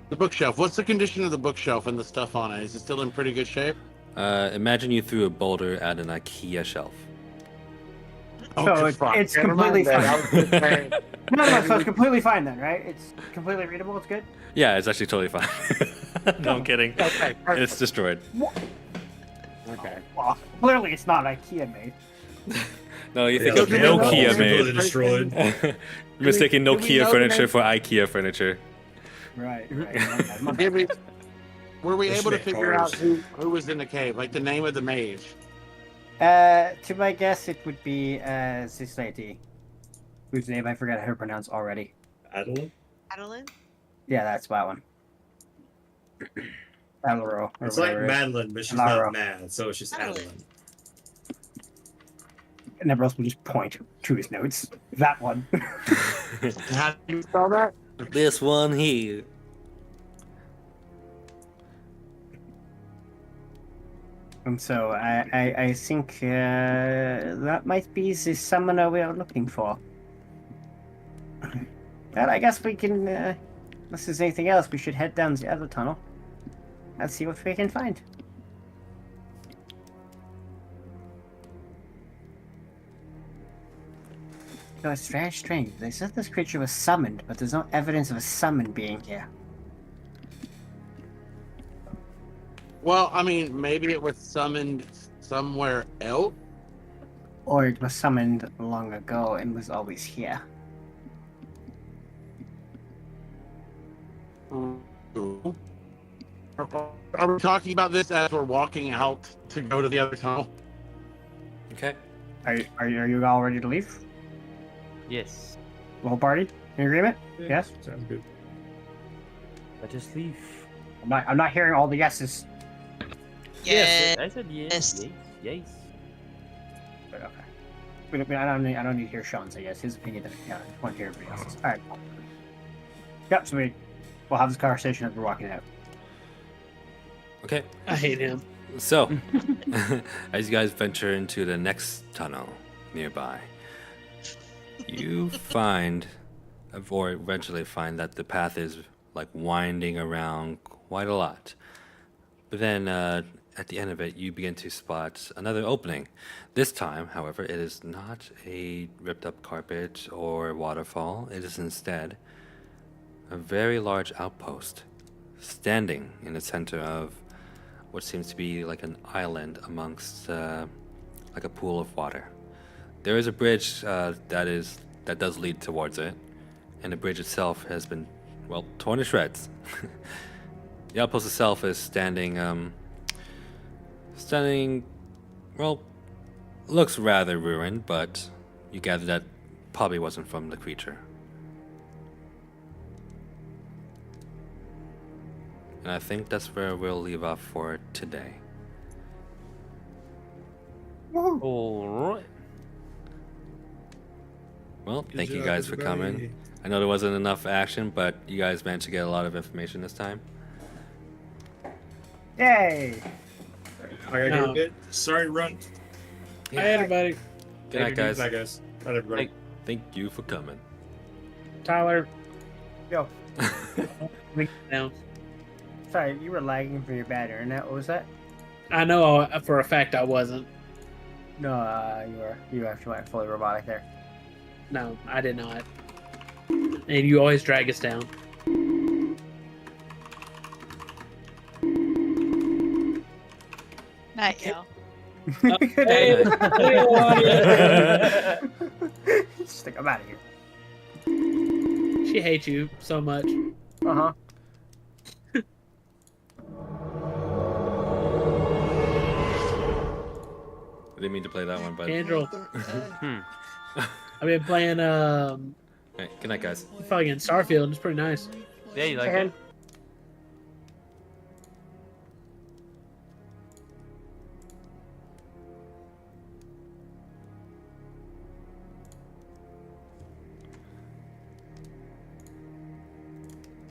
The bookshelf. What's the condition of the bookshelf and the stuff on it? Is it still in pretty good shape? Imagine you threw a boulder at an IKEA shelf. So it's completely fine. No, so it's completely fine then, right? It's completely readable, it's good? Yeah, it's actually totally fine. No, I'm kidding. Okay, It's destroyed. Okay. Well, clearly it's not IKEA made. No, you think Yeah, of okay. Nokia Completely made. destroyed. You're mistaking do we Nokia know furniture that- for IKEA furniture. Right. My bad. Were we They able to should make figure out cars. who was in the cave? Like the name of the mage? To my guess, it would be this lady, whose name I forgot how to pronounce already. Adeline? Adeline? Yeah, that's that one. Alaro. It's like Madeline, but she's Lara. not mad, so it's just Adeline. Adeline. And everyone else will just point to his notes. That one. How do you spell that? This one here. And so I think that might be the summoner we are looking for. Well, I guess we can, unless there's anything else, we should head down the other tunnel and see what we can find. So it's very strange. They said this creature was summoned, but there's no evidence of a summon being here. Well, I mean, maybe it was summoned somewhere else. Or it was summoned long ago and was always here. Are we talking about this as we're walking out to go to the other tunnel? Okay. Are you all ready to leave? Yes. The whole party in agreement? Yes. Sounds good. Let us leave. I'm not hearing all the yeses. Yes. I said yes. Yes. Yes. Yes. But okay. I don't need to hear Sean say yes. His opinion doesn't count. I just want to hear everybody else's. All right. Yep. So we'll have this conversation as we're walking out. Okay. I hate him. So, as you guys venture into the next tunnel nearby, you find, or eventually find, that the path is like winding around quite a lot. But then at the end of it, you begin to spot another opening. This time, however, it is not a ripped up carpet or waterfall. It is instead a very large outpost standing in the center of what seems to be like an island amongst like a pool of water. There is a bridge that does lead towards it, and the bridge itself has been, well, torn to shreds. The outpost itself is standing, well, looks rather ruined, but you gather that probably wasn't from the creature. And I think that's where we'll leave off for today. All right. Well, Good thank you job, guys for coming. everybody. I know there wasn't enough action, but you guys managed to get a lot of information this time. Yay! I gotta go a bit. Sorry, run. Hi, everybody. Good night, guys. Bye, guys. Night, everybody. Thank you for coming. Tyler. Yo. Down. Sorry, you were lagging for your bad internet. What was that? I know for a fact I wasn't. No, you actually went fully robotic there. No, I did not. And you always drag us down. Night, y'all. Hey, Just like, I'm out of here. she hates you so much. Uh-huh. I didn't mean to play that one, but Andrew, hmm. I've been playing Hey, good night, guys. fucking Starfield. It's pretty nice. Yeah, you like And it?